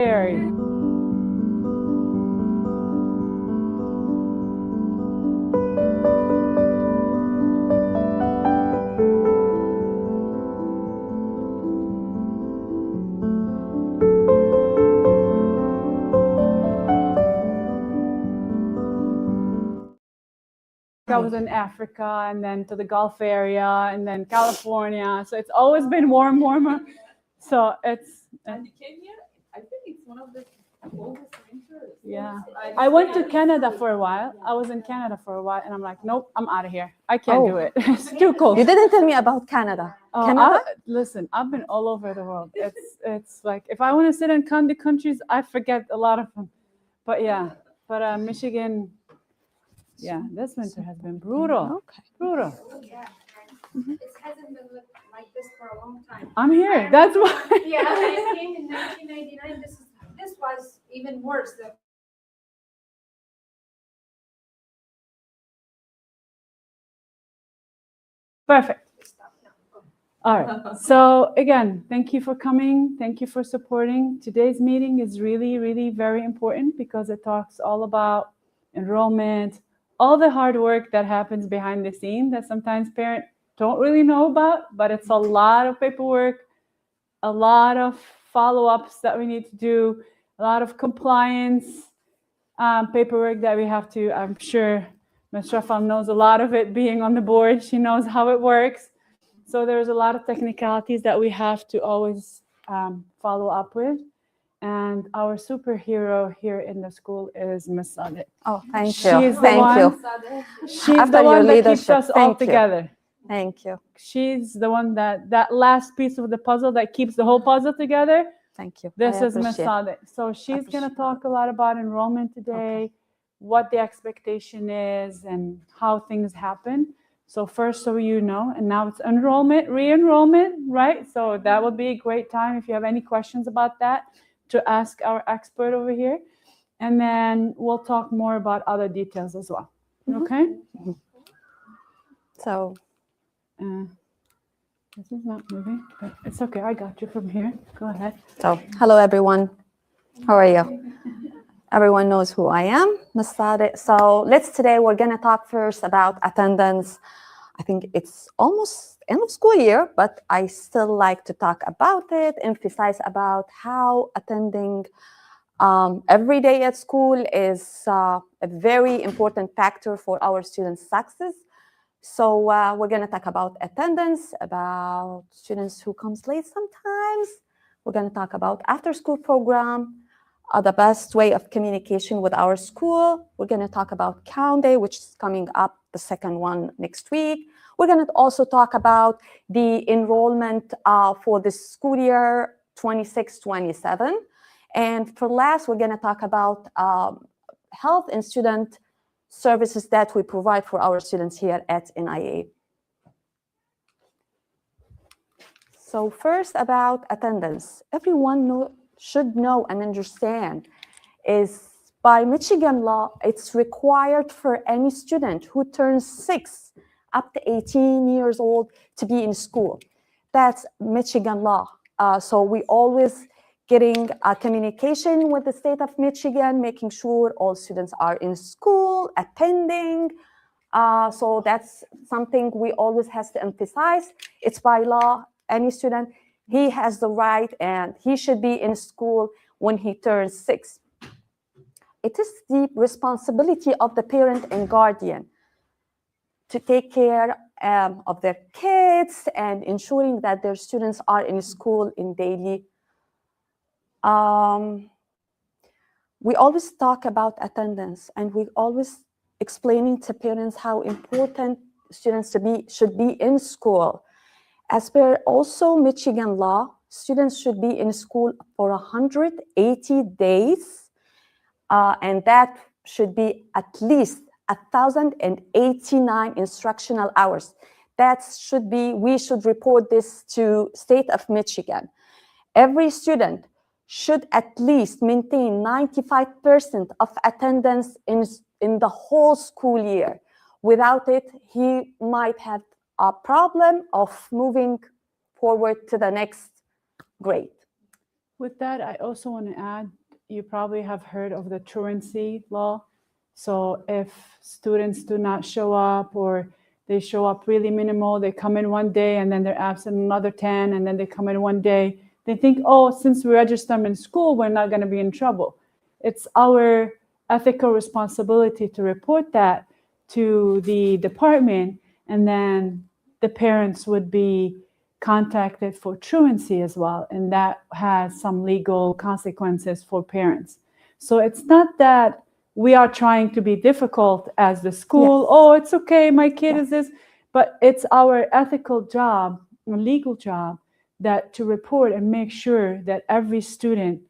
Very. I was in Africa and then to the Gulf area and then California. So it's always been warmer. So it's. And you came here, I think it's one of the coldest winters. Yeah. I went to Canada for a while. I was in Canada for a while and I'm like, nope, I'm out of here. I can't do it. It's too cold. You didn't tell me about Canada. Canada? Listen, I've been all over the world. It's like, if I want to sit in the countries, I forget a lot of them. But yeah, Michigan, yeah, this winter has been brutal. Okay. Brutal. Yeah. It hasn't been like this for a long time. I'm here. That's why. Yeah, I came in 1999. This was even worse. Perfect. All right. So again, thank you for coming. Thank you for supporting. Today's meeting is really, really very important because it talks all about enrollment, all the hard work that happens behind the scene that sometimes parents don't really know about, but it's a lot of paperwork, a lot of follow-ups that we need to do, a lot of compliance paperwork that we have to. I'm sure Ms. Rafal knows a lot of it being on the board. She knows how it works. So there's a lot of technicalities that we have to always follow up with. And our superhero here in the school is Ms. Sadeh. Oh, thank you. She's the Thank one, you. she's After the one your that keeps leadership, us all thank you. together. Thank you. She's the one that last piece of the puzzle that keeps the whole puzzle together. Thank you. This I is Ms. appreciate it. Sadeh. So she's going to talk a lot about enrollment today, what the expectation is, and how things happen. So first, so you know, and now it's enrollment, re-enrollment, right? So that would be a great time if you have any questions about that to ask our expert over here. And then we'll talk more about other details as well. Okay? So, this is not moving, but it's okay. I got you from here. Go ahead. so hello, everyone. How are you? Everyone knows who I am, Ms. Sadeh. So today we're going to talk first about attendance. I think it's almost end of school year, but I still like to talk about it, emphasize about how attending every day at school is a very important factor for our students' success. So we're going to talk about attendance, about students who comes late sometimes. We're going to talk about after-school program, the best way of communication with our school. We're going to talk about Count Day, which is coming up, the second one next week. We're going to also talk about the enrollment for the school year 26-27. And for last, we're going to talk about health and student services that we provide for our students here at NIA. So first about attendance. Everyone should know and understand is by Michigan law, it's required for any student who turns 6 up to 18 years old to be in school. That's Michigan law. So we always getting communication with the state of Michigan, making sure all students are in school, attending. So that's something we always have to emphasize. It's by law, any student, he has the right and he should be in school when he turns 6. It is the responsibility of the parent and guardian to take care of their kids and ensuring that their students are in school in daily. We always talk about attendance and we always explaining to parents how important students should be in school. As per also Michigan law, students should be in school for 180 days, and that should be at least 1,089 instructional hours. That should be, we should report this to state of Michigan. Every student should at least maintain 95% of attendance in the whole school year. Without it, he might have a problem of moving forward to the next grade. With that, I also want to add, you probably have heard of the truancy law. So if students do not show up, or they show up really minimal, they come in one day and then they're absent another 10, and then they come in one day, they think, oh, since we register them in school, we're not going to be in trouble. It's our ethical responsibility to report that to the department, and then the parents would be contacted for truancy as well, and that has some legal consequences for parents. So it's not that we are trying to be difficult as the school. Yes. Oh, it's okay, my kid Yes. is this, but it's our ethical job, a legal job, that to report and make sure that every student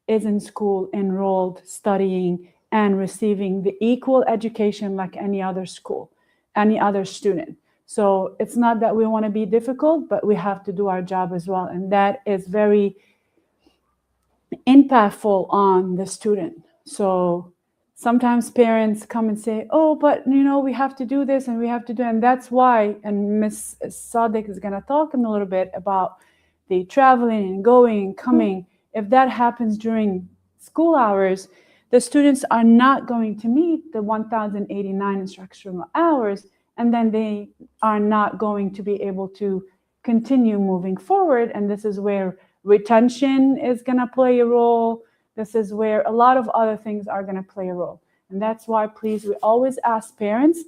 is in school, enrolled, studying, and receiving the equal education like any other school, any other student. So it's not that we want to be difficult, but we have to do our job as well. And that is very impactful on the student. So sometimes parents come and say, oh, but we have to do this and we have to do, and that's why, and Ms. Sadiq is going to talk in a little bit about the traveling and going and coming. If that happens during school hours, the students are not going to meet the 1,089 instructional hours, and then they are not going to be able to continue moving forward. And this is where retention is going to play a role. This is where a lot of other things are going to play a role. And that's why, please, we always ask parents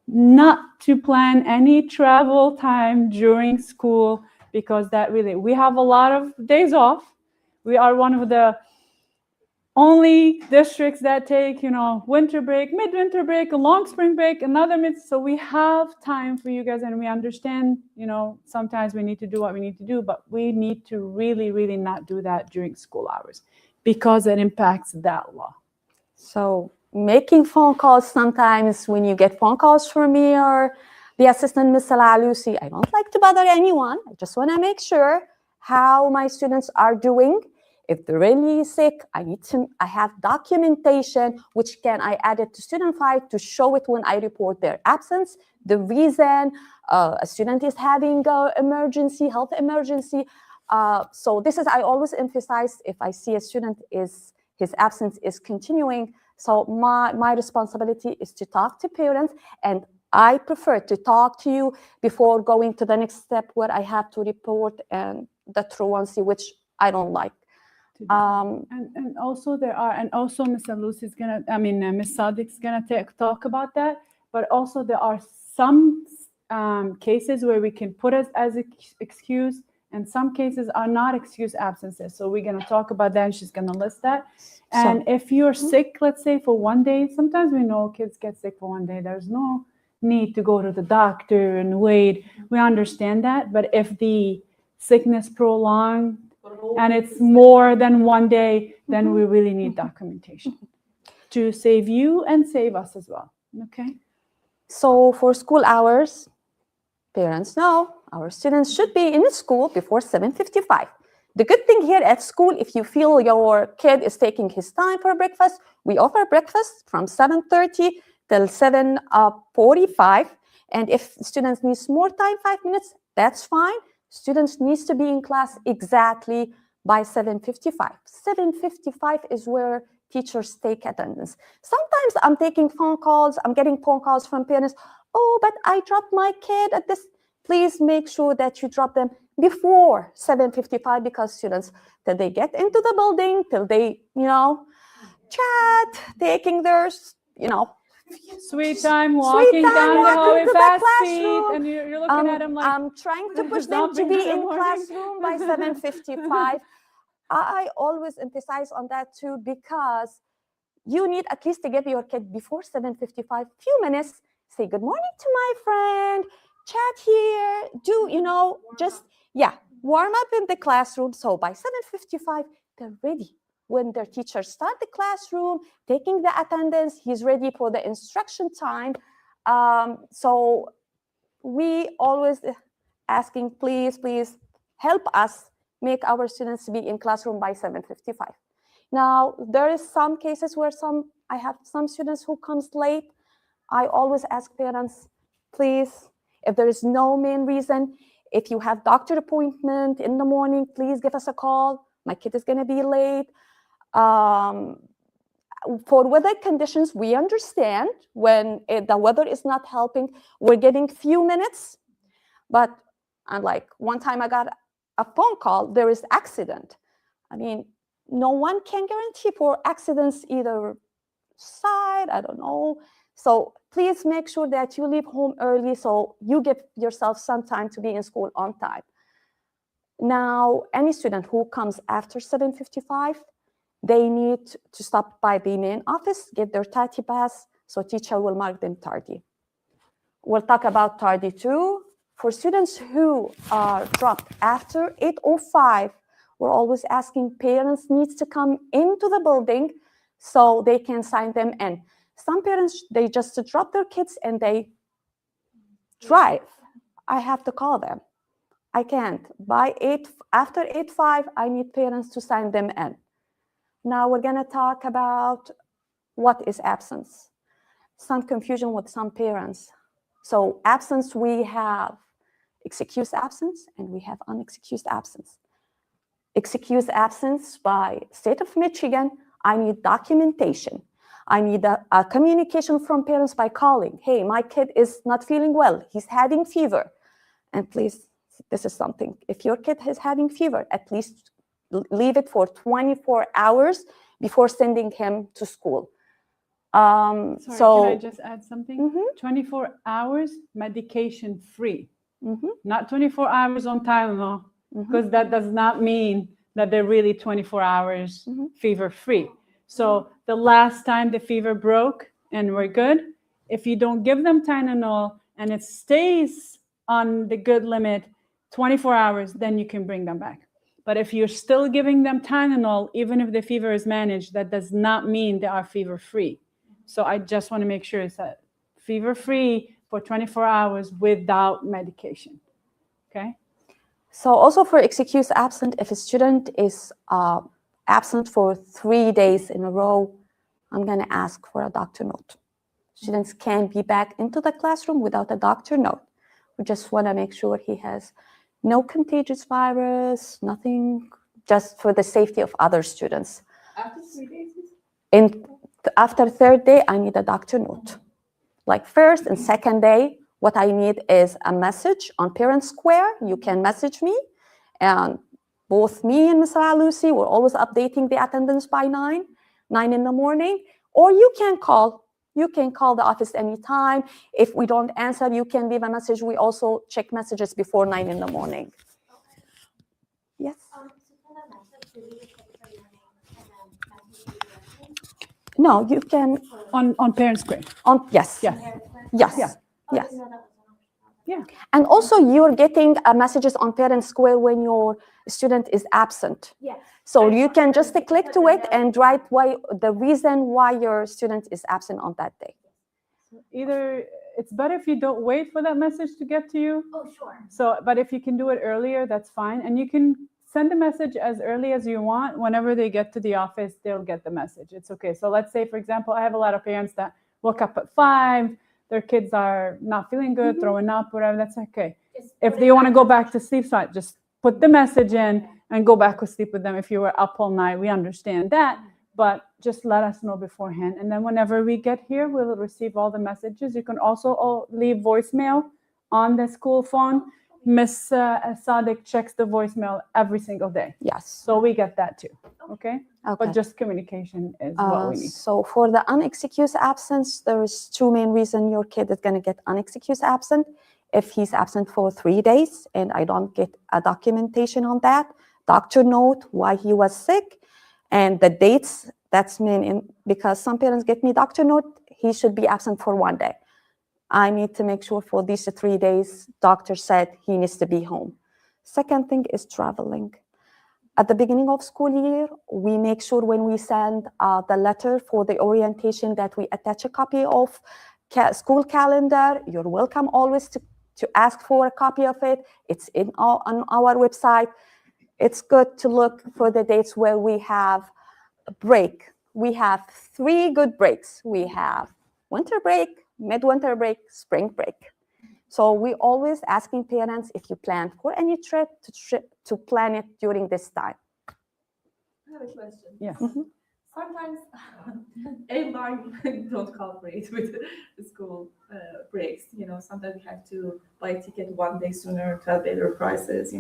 not to plan any travel time during school, because that really, we have a lot of days off. We are one of the only districts that take, winter break, midwinter break, a long spring break, another mid. So we have time for you guys, and we understand, sometimes we need to do what we need to do, but we need to really, really not do that during school hours, because it impacts that law. So making phone calls, sometimes when you get phone calls from me or the assistant, Ms. Alalusi, I don't like to bother anyone. I just want to make sure how my students are doing. If they're really sick, I have documentation, which I add it to student file to show it when I report their absence, the reason a student is having an health emergency. So this is, I always emphasize, if I see a student his absence is continuing, so my responsibility is to talk to parents, and I prefer to talk to you before going to the next step where I have to report and the truancy, which I don't like. And also Ms. Alusi is Ms. Sadiq's gonna talk about that. But also there are some cases where we can put it as excuse, and some cases are not excuse absences. So we're gonna talk about that, and she's gonna list that. And if you're sick, let's say for one day, sometimes we know kids get sick for one day. There's no need to go to the doctor and wait. We understand that. But if the sickness prolonged and it's more than one day, then we really need documentation to save you and save us as well. Okay. So for school hours, parents know our students should be in school before 7:55. The good thing here at school, if you feel your kid is taking his time for breakfast, we offer breakfast from 7:30 till 7:45. And if students need more time, 5 minutes, that's fine. Students needs to be in class exactly by 7:55. 7:55 is where teachers take attendance. Sometimes I'm getting phone calls from parents. Oh, but I dropped my kid at this. Please make sure that you drop them before 7:55, because students, till they get into the building, till they, chat, taking their, sweet time, walking down the hallway, fast feet, and you're looking at them like, I'm trying to push them to be in classroom by 7:55. I always emphasize on that too, because you need at least to give your kid before 7:55 few minutes, say good morning to my friend, chat here, warm up in the classroom. So by 7:55, they're ready. When their teachers start the classroom, taking the attendance, he's ready for the instruction time. So we always asking, please help us make our students be in classroom by 7:55. Now, there is some cases where I have some students who comes late. I always ask parents, please, if there is no main reason, if you have doctor appointment in the morning, please give us a call. my kid is going to be late. For weather conditions, we understand when the weather is not helping, we're getting few minutes. But like one time I got a phone call, there is accident. I mean, no one can guarantee for accidents either side, I don't know. So please make sure that you leave home early so you give yourself some time to be in school on time. Now, any student who comes after 7:55, they need to stop by the main office, get their tardy pass, so teacher will mark them tardy. We'll talk about tardy too. For students who are dropped after 8:05, we're always asking parents needs to come into the building so they can sign them in. Some parents, they just drop their kids and they drive. I have to call them. I can't. After 8:05, I need parents to sign them in. Now we're going to talk about what is absence. Some confusion with some parents. So absence, we have excused absence and we have unexcused absence. Excused absence by state of Michigan, I need documentation. I need a communication from parents by calling. Hey, my kid is not feeling well. He's having fever. And please, this is something. If your kid is having fever, at least leave it for 24 hours before sending him to school. Sorry, so can I just add something? 24 hours medication free, not 24 hours on Tylenol, because that does not mean that they're really 24 hours fever free. So the last time the fever broke and we're good, if you don't give them Tylenol and it stays on the good limit 24 hours, then you can bring them back. But if you're still giving them Tylenol, even if the fever is managed, that does not mean they are fever free. So I just want to make sure it's that fever free for 24 hours without medication. Okay. So also for excused absent, if a student is absent for 3 days in a row, I'm going to ask for a doctor note. Students can't be back into the classroom without a doctor note. We just want to make sure he has no contagious virus, nothing, just for the safety of other students. After 3 days? After third day, I need a doctor note. Like first and second day, what I need is a message on Parent Square. You can message me, and both me and Ms. Lucy, we're always updating the attendance by 9 in the morning, or you can call. You can call the office anytime. If we don't answer, you can leave a message. We also check messages before 9 in the morning. Yes? No, you can. On Parent Square. Yes. Yes. Yes. Yeah. Yes. Yeah. And also you're getting messages on Parent Square when your student is absent. Yes. So you can just click to it and write the reason why your student is absent on that day. Either it's better if you don't wait for that message to get to you. Oh, sure. So, but if you can do it earlier, that's fine. And you can send a message as early as you want. Whenever they get to the office, they'll get the message. It's okay. So let's say, for example, I have a lot of parents that woke up at 5, their kids are not feeling good, throwing up, whatever, that's okay. If they want to go back to sleep, so just put the message in and go back to sleep with them. If you were up all night, we understand that, but just let us know beforehand. And then whenever we get here, we'll receive all the messages. You can also leave voicemail on the school phone. Miss Sadiq checks the voicemail every single day. Yes. So we get that too, okay? Okay. But just communication is what we need. So for the unexcused absence, there's 2 main reasons your kid is going to get unexcused absent. If he's absent for 3 days and I don't get a documentation on that, doctor note why he was sick, and the dates, that's mean because some parents get me doctor note, he should be absent for 1 day. I need to make sure for these 3 days, doctor said he needs to be home. Second thing is traveling. At the beginning of school year, we make sure when we send the letter for the orientation that we attach a copy of school calendar. You're welcome always to ask for a copy of it. It's on our website. It's good to look for the dates where we have a break. We have 3 good breaks. We have winter break, midwinter break, spring break. So we always asking parents, if you plan for any trip, to plan it during this time. I have a question. Yes. Sometimes airline don't cooperate with the school breaks. Sometimes we have to buy a ticket 1 day sooner to have better prices.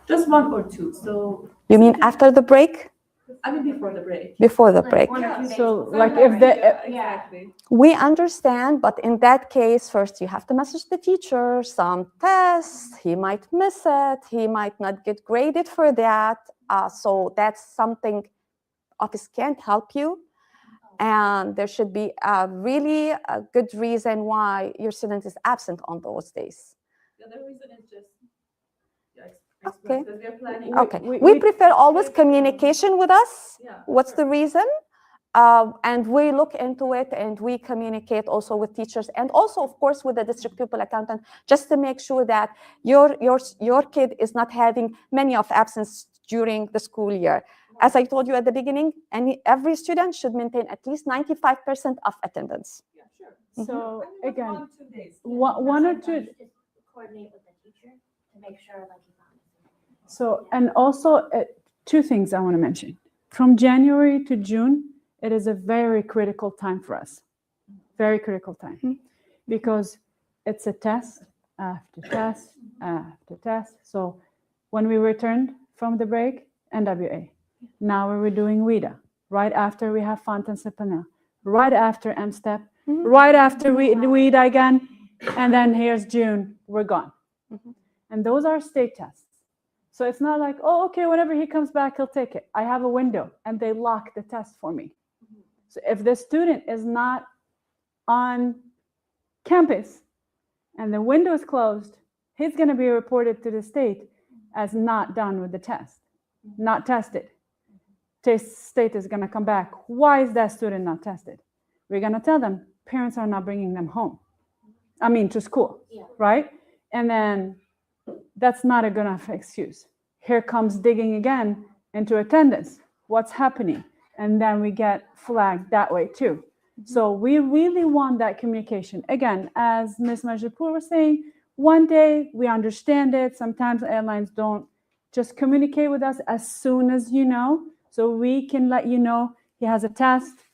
Just one or two. So You mean after the break? I mean before the break. Before the Like break. 1 or 2 days. So, before. like, if they- exactly. We understand, but in that case, first you have to message the teacher, some tests, he might miss it, he might not get graded for that. So that's something office can't help you. And there should be a really good reason why your student is absent on those days. The other reason is just Okay. because we are planning. Okay, We- we we- prefer always communication with us. Yeah. What's sure. the reason? And we look into it and we communicate also with teachers and also, of course, with the district pupil accountant, just to make sure that your kid is not having many of absence during the school year. As I told you at the beginning, every student should maintain at least 95% of attendance. Yeah, sure. So I mean, just again, 1 2 days. one or two. Sometimes just coordinate with the teacher to make sure like you found it. So, and also two things I want to mention. From January to June, it is a very critical time for us. Very critical time. Because it's a test after test after test. So when we returned from the break, NWA. Now we're doing WIDA. Right after we have Fontaine Panel. Right after M-STEP. Right after WIDA again. And then here's June, we're gone. And those are state tests. So it's not like, oh, okay, whenever he comes back, he'll take it. I have a window and they lock the test for me. So if the student is not on campus and the window is closed, he's going to be reported to the state as not done with the test, not tested. State is going to come back. Why is that student not tested? We're going to tell them parents are not bringing them home. To school, right? And then that's not a good enough excuse. Here comes digging again into attendance. What's happening? And then we get flagged that way too. So we really want that communication. Again, as Ms. Majidpour was saying, one day we understand it. Sometimes airlines don't just communicate with us as soon as you know. So we can let you know he has a test.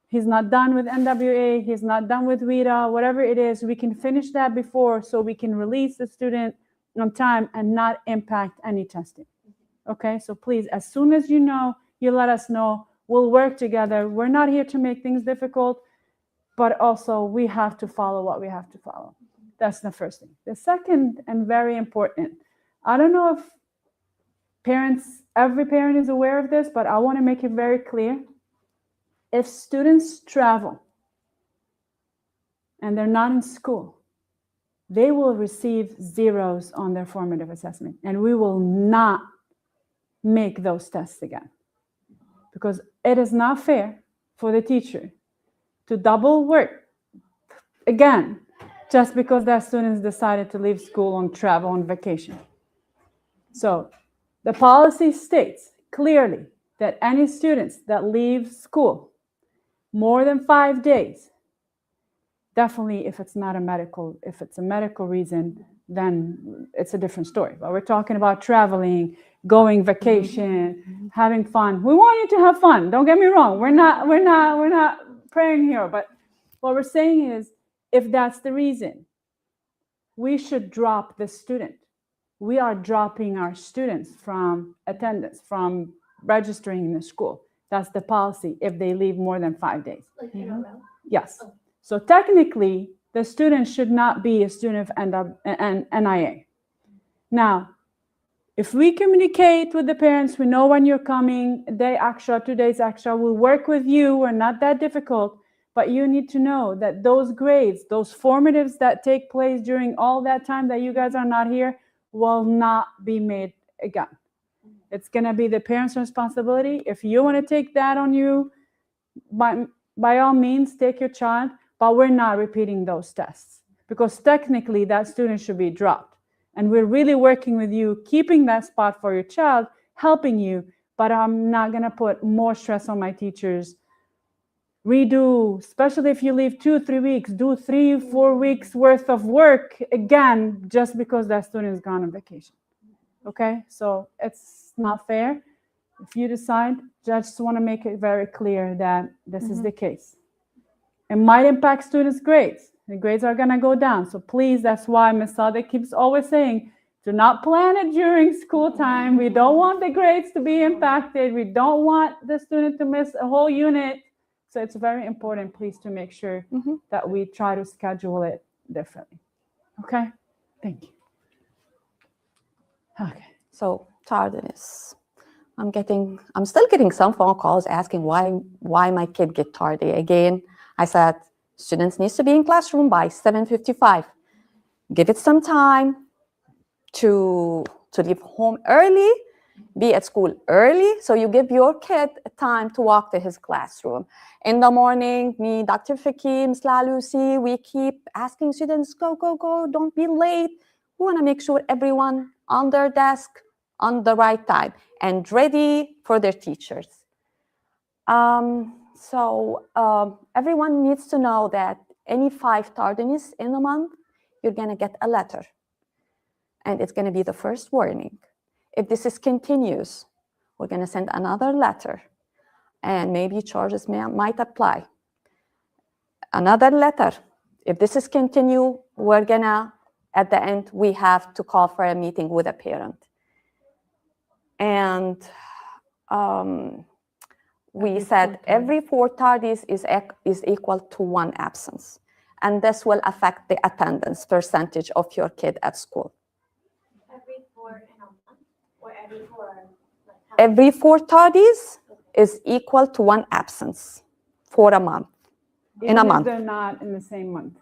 He's not done with NWA. He's not done with WIDA, whatever it is. We can finish that before so we can release the student on time and not impact any testing. Okay, so please, as soon as you know, you let us know. We'll work together. We're not here to make things difficult, but also we have to follow what we have to follow. That's the first thing. The second, and very important, I don't know if every parent is aware of this, but I want to make it very clear. If students travel and they're not in school, they will receive zeros on their formative assessment, and we will not make those tests again. Because it is not fair for the teacher to double work again just because that students decided to leave school on travel on vacation. So the policy states clearly that any students that leave school more than 5 days, definitely if it's a medical reason, then it's a different story. But we're talking about traveling, going vacation, having fun. We want you to have fun. Don't get me wrong. We're not praying here. But what we're saying is, if that's the reason, we should drop the student. We are dropping our students from attendance, from registering in the school. That's the policy if they leave more than 5 days. Like in a row? Yes. So technically, the student should not be a student of NIA. Now, if we communicate with the parents, we know when you're coming, a day extra, 2 days extra, we'll work with you. We're not that difficult. But you need to know that those grades, those formatives that take place during all that time that you guys are not here, will not be made again. It's going to be the parents' responsibility. If you want to take that on you, by all means, take your child, but we're not repeating those tests because technically that student should be dropped. And we're really working with you, keeping that spot for your child, helping you, but I'm not going to put more stress on my teachers. Redo, especially if you leave 2-3 weeks, do 3-4 weeks worth of work again, just because that student is gone on vacation. Okay, so it's not fair. If you decide, just want to make it very clear that this is the case. It might impact students' grades. The grades are going to go down. So please, that's why Ms. Sade keeps always saying, do not plan it during school time. We don't want the grades to be impacted. We don't want the student to miss a whole unit. So it's very important, please, to make sure that we try to schedule it differently. Okay? Thank you. Okay. So tardiness. I'm still getting some phone calls asking why my kid get tardy. Again, I said students needs to be in classroom by 7:55. Give it some time to leave home early, be at school early, so you give your kid time to walk to his classroom. In the morning, me, Dr. Fiki, Ms. Lalusi, we keep asking students, go, go, go, don't be late. We want to make sure everyone on their desk on the right time and ready for their teachers. Everyone needs to know that any 5 tardiness in a month, you're going to get a letter. And it's going to be the first warning. If this is continuous, we're going to send another letter. And maybe charges might apply. Another letter. If this is continue, we're going to, at the end, we have to call for a meeting with a parent. And we said every 4 tardies is equal to 1 absence. And this will affect the attendance percentage of your kid at school. Every 4 in a month or every 4? Every 4 tardies is equal to 1 absence for a month. Even if they're not in the same month.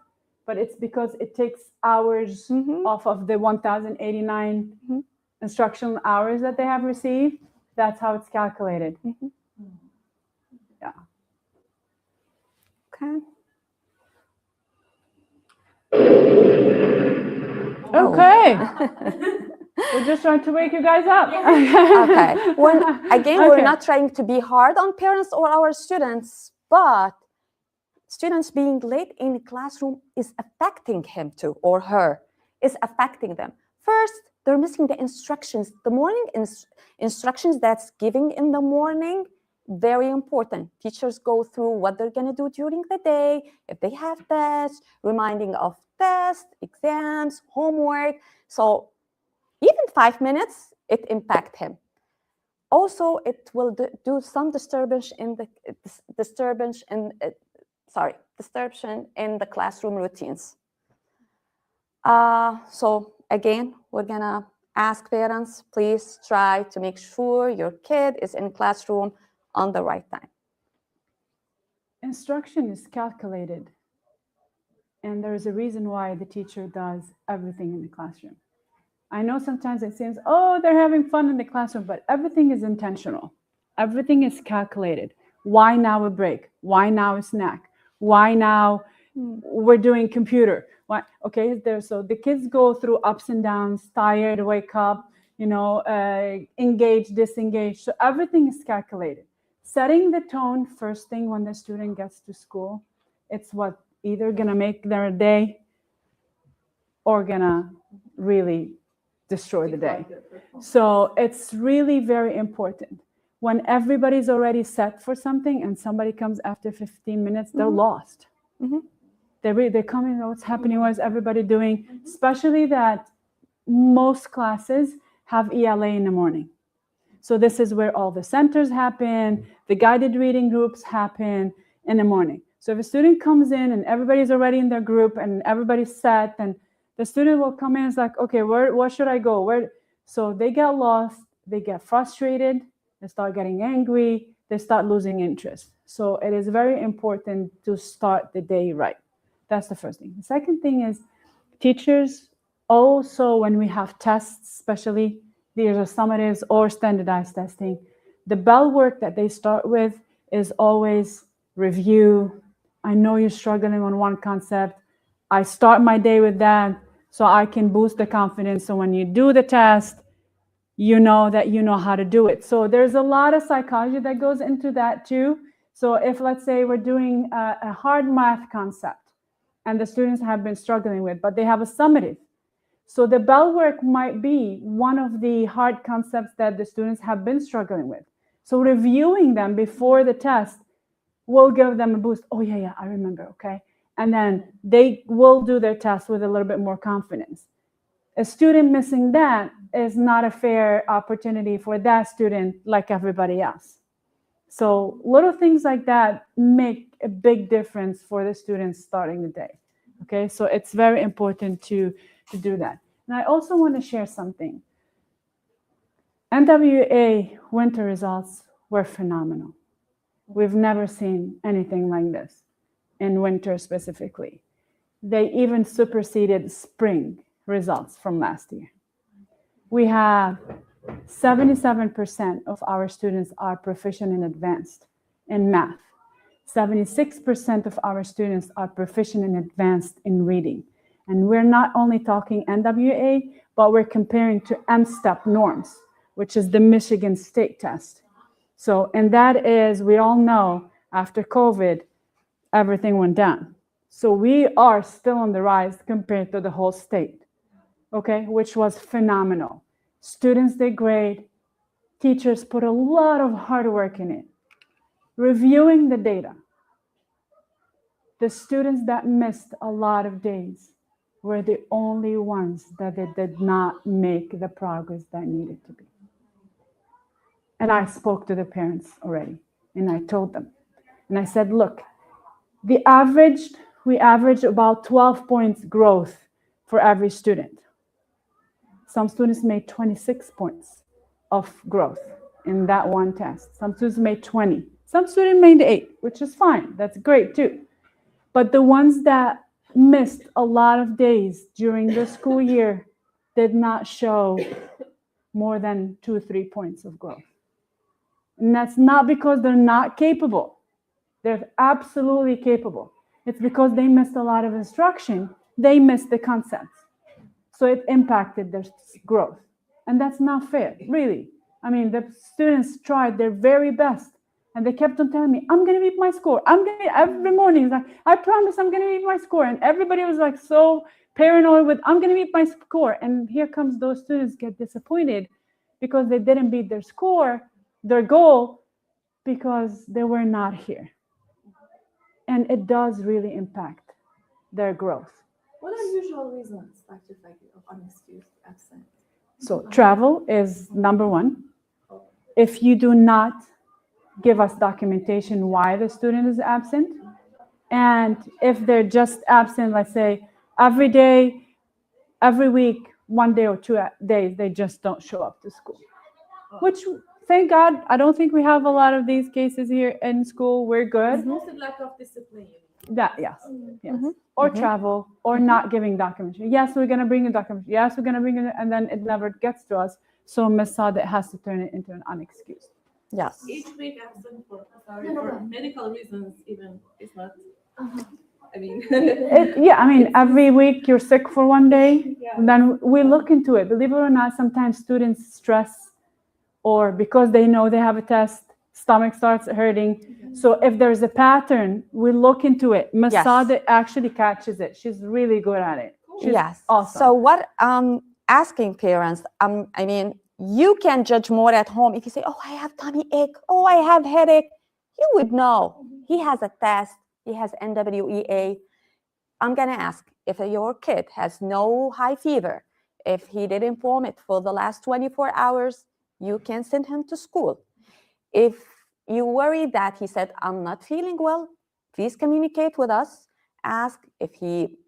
But it's because it takes hours off of the 1,089 instructional hours that they have received. That's how it's calculated. Yeah. Okay. Okay. We're just trying to wake you guys up. Okay. We're not trying to be hard on parents or our students, but students being late in the classroom is affecting him too, or her, is affecting them. First, they're missing the instructions. The morning instructions that's giving in the morning, very important. Teachers go through what they're going to do during the day, if they have tests, reminding of tests, exams, homework. So even 5 minutes, it impacts him. Also, it will do some disturbance in the classroom routines. So again, we're gonna ask parents, please try to make sure your kid is in classroom on the right time. Instruction is calculated. And there's a reason why the teacher does everything in the classroom. I know sometimes it seems, oh, they're having fun in the classroom, but everything is intentional. Everything is calculated. Why now a break? Why now a snack? Why now we're doing computer? Why? Okay, so the kids go through ups and downs, tired, wake up, engage, disengage. So everything is calculated. Setting the tone first thing when the student gets to school, it's what either gonna make their day or gonna really destroy the day. So it's really very important. When everybody's already set for something and somebody comes after 15 minutes, they're lost. They're coming, what's happening, what is everybody doing? Especially that most classes have ELA in the morning. So this is where all the centers happen, the guided reading groups happen in the morning. So if a student comes in and everybody's already in their group and everybody's set, and the student will come in and it's like, okay, where should I go? So they get lost, they get frustrated, they start getting angry, they start losing interest. So it is very important to start the day right. That's the first thing. The second thing is teachers also, when we have tests, especially these are summatives or standardized testing, the bell work that they start with is always review. I know you're struggling on one concept. I start my day with that so I can boost the confidence. So when you do the test, you know that you know how to do it. So there's a lot of psychology that goes into that too. So if, let's say, we're doing a hard math concept and the students have been struggling with, but they have a summative. So the bell work might be one of the hard concepts that the students have been struggling with. So reviewing them before the test will give them a boost. Oh, yeah, I remember, okay? And then they will do their test with a little bit more confidence. A student missing that is not a fair opportunity for that student like everybody else. So little things like that make a big difference for the students starting the day. Okay, so it's very important to do that. And I also want to share something. NWA winter results were phenomenal. We've never seen anything like this in winter specifically. They even superseded spring results from last year. We have 77% of our students are proficient in advanced in math. 76% of our students are proficient in advanced in reading. And we're not only talking NWA, but we're comparing to M-STEP norms, which is the Michigan State test. So, and that is, we all know after COVID, everything went down. So we are still on the rise compared to the whole state, okay, which was phenomenal. Students did great. Teachers put a lot of hard work in it. Reviewing the data, the students that missed a lot of days were the only ones that they did not make the progress that needed to be. And I spoke to the parents already, and I told them. And I said, look, we averaged about 12 points growth for every student. Some students made 26 points of growth in that one test. Some students made 20. Some students made 8, which is fine. That's great too. But the ones that missed a lot of days during the school year did not show more than 2 or 3 points of growth. And that's not because they're not capable. They're absolutely capable. It's because they missed a lot of instruction. They missed the concepts. So it impacted their growth. And that's not fair, really. I mean, the students tried their very best. And they kept on telling me, I'm going to beat my score. Every morning, it's like, I promise I'm going to beat my score. And everybody was like so paranoid with, I'm going to beat my score. And here comes those students get disappointed because they didn't beat their score, their goal, because they were not here. And it does really impact their growth. What are usual reasons, Dr. Fakir, of unexcused absence? So travel is number one. If you do not give us documentation why the student is absent, and if they're just absent, let's say every day, every week, 1 day or 2 days, they just don't show up to school. Which, thank God, I don't think we have a lot of these cases here in school. We're good. It's mostly lack of discipline. That, yes. Mhm. Or travel, or not giving documentation. Yes, we're going to bring a documentation. Yes, we're going to bring it, and then it never gets to us. So Ms. Sadet has to turn it into an unexcused. Yes. Each week absent for medical reasons, even it's not. I mean, Every week you're sick for 1 day, Yeah. and then we look into it. Believe it or not, sometimes students stress, or because they know they have a test, stomach starts hurting. So if there's a pattern, we look into it. Ms. Yes. Sadet actually catches it. She's really good at it. She's Yes. awesome. So what I'm asking parents, I mean, you can judge more at home. If you say, oh, I have tummy ache, oh, I have headache, you would know. He has a test, he has NWEA. I'm going to ask, if your kid has no high fever, if he didn't vomit for the last 24 hours, you can send him to school. If you worry that he said, I'm not feeling well, please communicate with us. Ask if he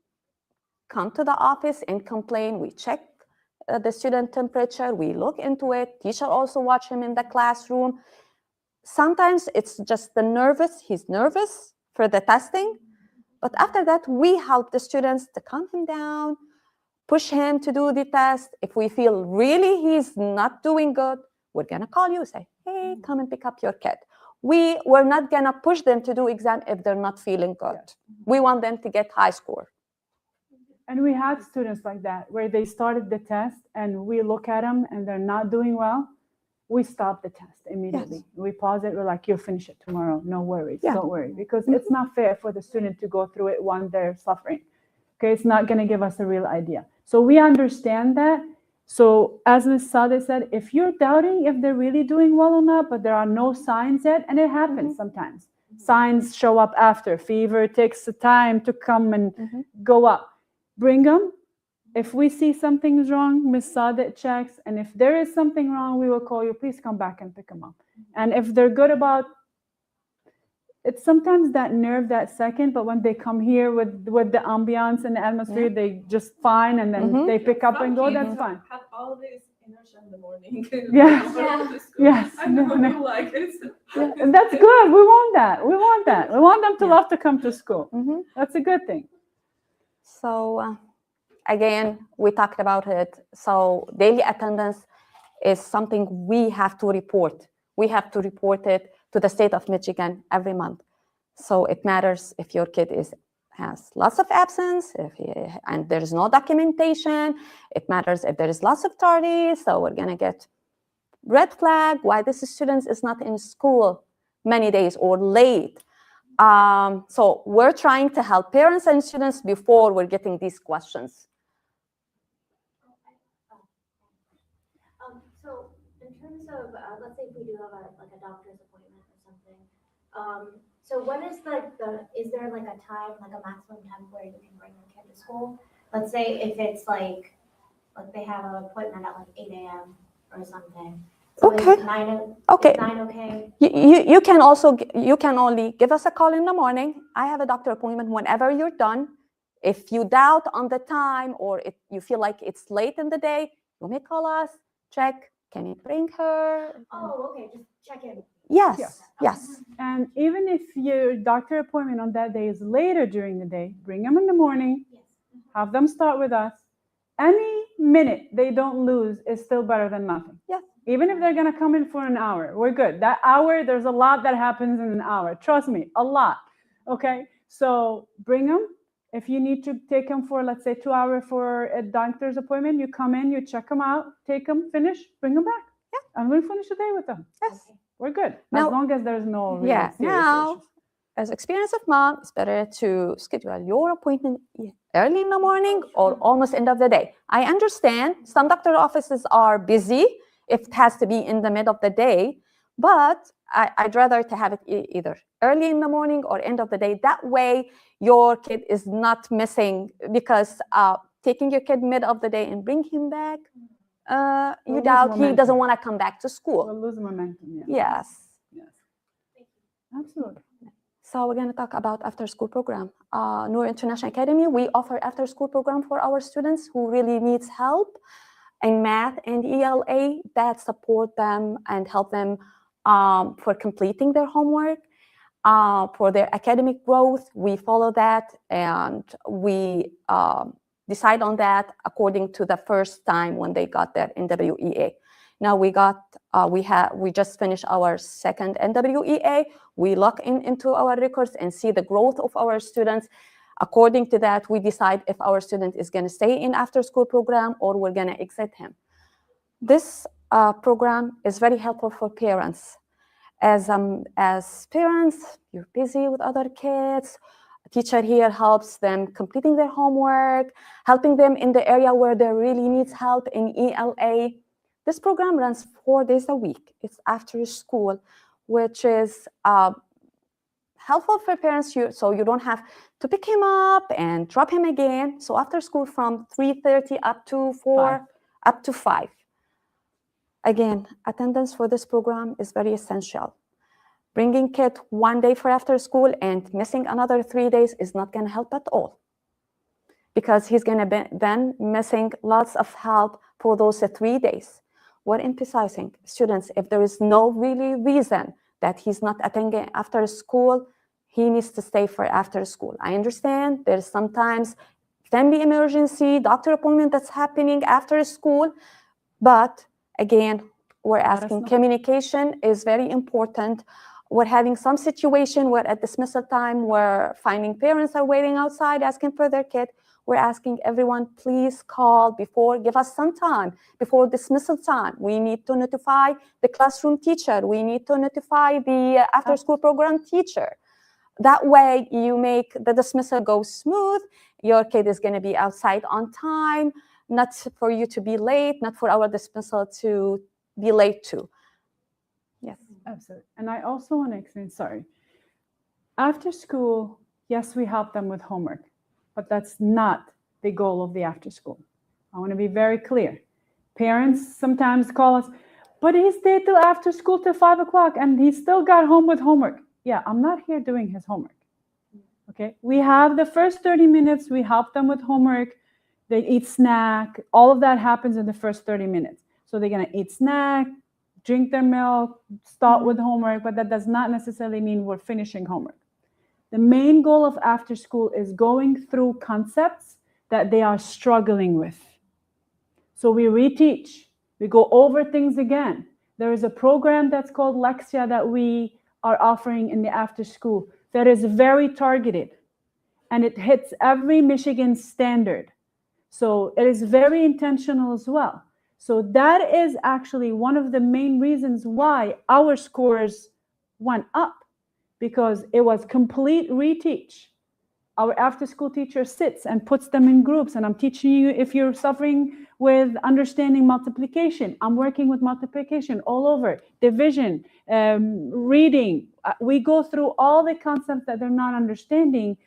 come to the office and complain. We check the student temperature. We look into it. Teacher also watch him in the classroom. Sometimes it's just he's nervous for the testing. But after that, we help the students to calm him down, push him to do the test. If we feel really he's not doing good, we're going to call you, say, hey, come and pick up your kid. We're not going to push them to do exam if they're not feeling good. We want them to get high score. And we had students like that, where they started the test and we look at them and they're not doing well. We stop the test immediately. Yes. We pause it. We're like, you'll finish it tomorrow. No worries. Yeah. Don't worry. Because it's not fair for the student to go through it when they're suffering. Okay, it's not going to give us a real idea. So we understand that. So as Ms. Sade said, if you're doubting if they're really doing well or not, but there are no signs yet, and it happens sometimes. Signs show up after. Fever takes the time to come and go up. Bring them. If we see something's wrong, Ms. Sade checks, and if there is something wrong, we will call you. Please come back and pick them up. And if they're good about, it's sometimes that nerve, that second, but when they come here with the ambiance and the atmosphere, they just fine, and then they pick up and go, that's fine. Have always inertia in the morning. Yes. Yes. I know you like it. Yeah, and that's good. We want that. We want that. We want them to love to come to school. That's a good thing. So again, we talked about it. So daily attendance is something we have to report. We have to report it to the state of Michigan every month. So it matters if your kid has lots of absence, and there's no documentation. It matters if there is lots of tardies. So we're gonna get red flag why this student is not in school many days or late. So we're trying to help parents and students before we're getting these questions. So in terms of, let's say if we do have a doctor's appointment or something, so what is is there like a time, like a maximum time where you can bring your kid to school? Let's say if it's like they have an appointment at like 8 a.m. or something. So Okay. Is 9 Okay. Is 9 okay? You can only give us a call in the morning. I have a doctor appointment whenever you're done. If you doubt on the time or if you feel like it's late in the day, you may call us, check, can you bring her? Oh, okay, just check in. Yes, yes. And even if your doctor appointment on that day is later during the day, bring them in the morning, Yes. have them start with us. Any minute they don't lose is still better than nothing. Yes. Even if they're going to come in for an hour, we're good. That hour, there's a lot that happens in an hour. Trust me, a lot. Okay? So bring them. If you need to take them for, let's say, 2 hours for a doctor's appointment, you come in, you check them out, take them, finish, bring them back. Yeah. And we'll finish the day with them. Yes. We're good. Now- as long as there's no really Yeah. serious Now, issues. as experience of mom, it's better to schedule your appointment early in the morning or almost end of the day. I understand some doctor offices are busy if it has to be in the middle of the day, but I'd rather to have it either early in the morning or end of the day. That way, your kid is not missing, because taking your kid mid of the day and bring him back, you lose doubt he momentum. doesn't want to come back to school. We'll lose momentum. Yeah. Yes. Yes. Absolutely. So we're going to talk about after-school program. Noor International Academy, we offer after-school program for our students who really needs help in math and ELA that support them and help them for completing their homework, for their academic growth. We follow that and we decide on that according to the first time when they got their NWEA. Now we just finished our second NWEA. We look into our records and see the growth of our students. According to that, we decide if our student is going to stay in after-school program or we're going to exit him. This program is very helpful for parents. As parents, you're busy with other kids. A teacher here helps them completing their homework, helping them in the area where they really needs help in ELA. This program runs 4 days a week. It's after school, which is helpful for parents, so you don't have to pick him up and drop him again. So after school from 3:30 up to 4, up to 5. Again, attendance for this program is very essential. Bringing kid 1 day for after school and missing another 3 days is not going to help at all, because he's going to be then missing lots of help for those 3 days. We're emphasizing, students, if there is no really reason that he's not attending after school, he needs to stay for after school. I understand there's sometimes family emergency, doctor appointment that's happening after school, but again, we're asking, communication is very important. We're having some situation where at dismissal time, we're finding parents are waiting outside asking for their kid. We're asking everyone, please call give us some time before dismissal time. We need to notify the classroom teacher. We need to notify the after-school program teacher. That way you make the dismissal go smooth. Your kid is going to be outside on time. not for you to be late, not for our dismissal to be late too. Yes. Absolutely. And I also want to explain, sorry. After school, yes, we help them with homework, but that's not the goal of the after school. I want to be very clear. Parents sometimes call us, but he stayed till after school till 5 o'clock and he still got home with homework. Yeah, I'm not here doing his homework. Okay, we have the first 30 minutes, we help them with homework, they eat snack, all of that happens in the first 30 minutes. So they're gonna eat snack, drink their milk, start with homework, but that does not necessarily mean we're finishing homework. The main goal of after school is going through concepts that they are struggling with. So we reteach, we go over things again. There is a program that's called Lexia that we are offering in the after school that is very targeted and it hits every Michigan standard. So it is very intentional as well. So that is actually one of the main reasons why our scores went up, because it was complete reteach. Our after school teacher sits and puts them in groups, and I'm teaching you if you're suffering with understanding multiplication. I'm working with multiplication all over, division, reading. We go through all the concepts that they're not understanding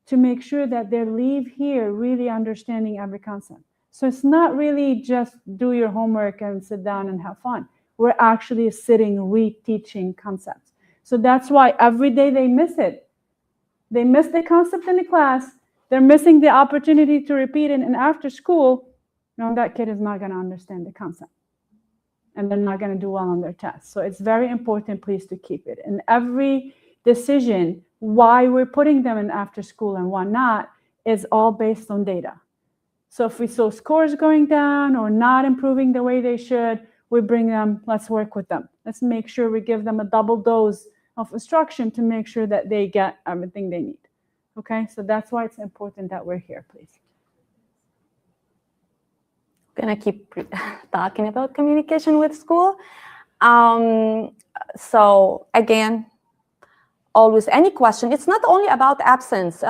to make sure that they leave here really understanding every concept. So it's not really just do your homework and sit down and have fun. We're actually sitting reteaching concepts. So that's why every day they miss it. They miss the concept in the class. They're missing the opportunity to repeat it. And after school, no, that kid is not going to understand the concept. And they're not going to do well on their test. So it's very important, please, to keep it. And every decision, why we're putting them in after school and why not, is all based on data. So if we saw scores going down or not improving the way they should, we bring them, let's work with them. Let's make sure we give them a double dose of instruction to make sure that they get everything they need. Okay, so that's why it's important that we're here, please. Gonna keep talking about communication with school. So again, always any question. It's not only about absence.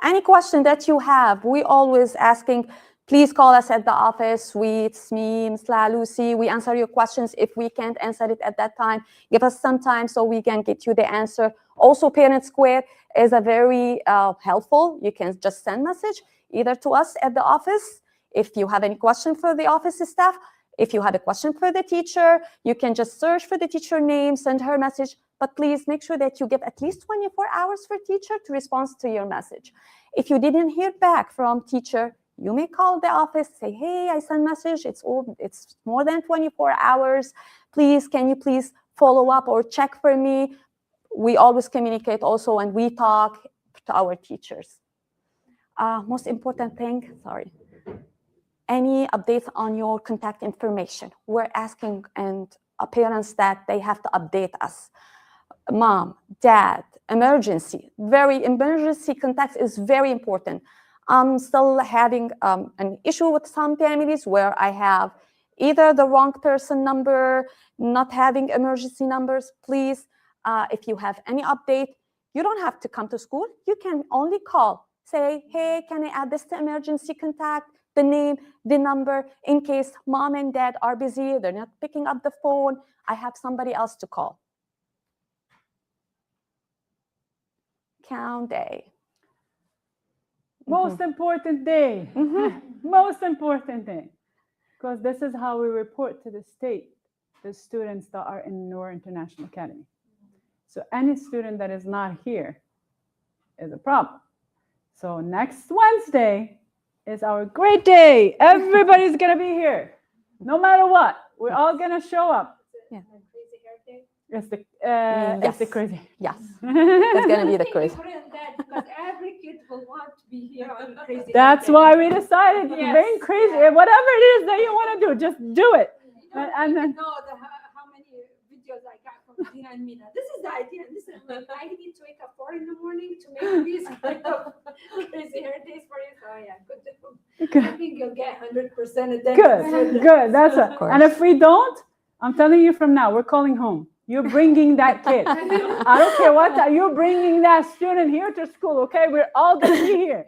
Any question that you have, we always asking, please call us at the office. It's me, Ms. Lucy. We answer your questions. If we can't answer it at that time, give us some time so we can get you the answer. Also, Parent Square is a very helpful. You can just send message either to us at the office if you have any question for the office staff. If you have a question for the teacher, you can just search for the teacher name, send her message. But please make sure that you give at least 24 hours for teacher to respond to your message. If you didn't hear back from teacher, you may call the office, say, hey, I sent message, it's more than 24 hours. Please, can you please follow up or check for me? We always communicate also and we talk to our teachers. Most important thing, sorry, any updates on your contact information. We're asking parents that they have to update us. Mom, dad, emergency contacts is very important. I'm still having an issue with some families where I have either the wrong person number, not having emergency numbers. Please, if you have any update, you don't have to come to school. You can only call. Say, hey, can I add this to emergency contact? The name, the number, in case mom and dad are busy, they're not picking up the phone, I have somebody else to call. Count day. Most important day. Most important day. Because this is how we report to the state the students that are in Noor International Academy. So any student that is not here is a problem. So next Wednesday is our great day. Everybody's gonna be here, no matter what. We're all gonna show up. Yeah. Crazy hair day. It's the Yes. it's the crazy. Yes, it's gonna be the Thank you crazy. for that, because every kid will want to be here on crazy. That's hair why we decided Yes. being crazy. Whatever it is that you want to do, just do it. day. You And don't then- even know how many videos I got from Dina and Mina. This is the idea. This is like, I need to wake up 4 in the morning to make these kind of crazy hair days for you. So yeah, good. I Good, think you'll get 100% attendance. good. That's it. course. And if we don't, I'm telling you from now, we're calling home. You're bringing that kid. I don't care what you're bringing that student here to school. Okay, we're all gonna be here.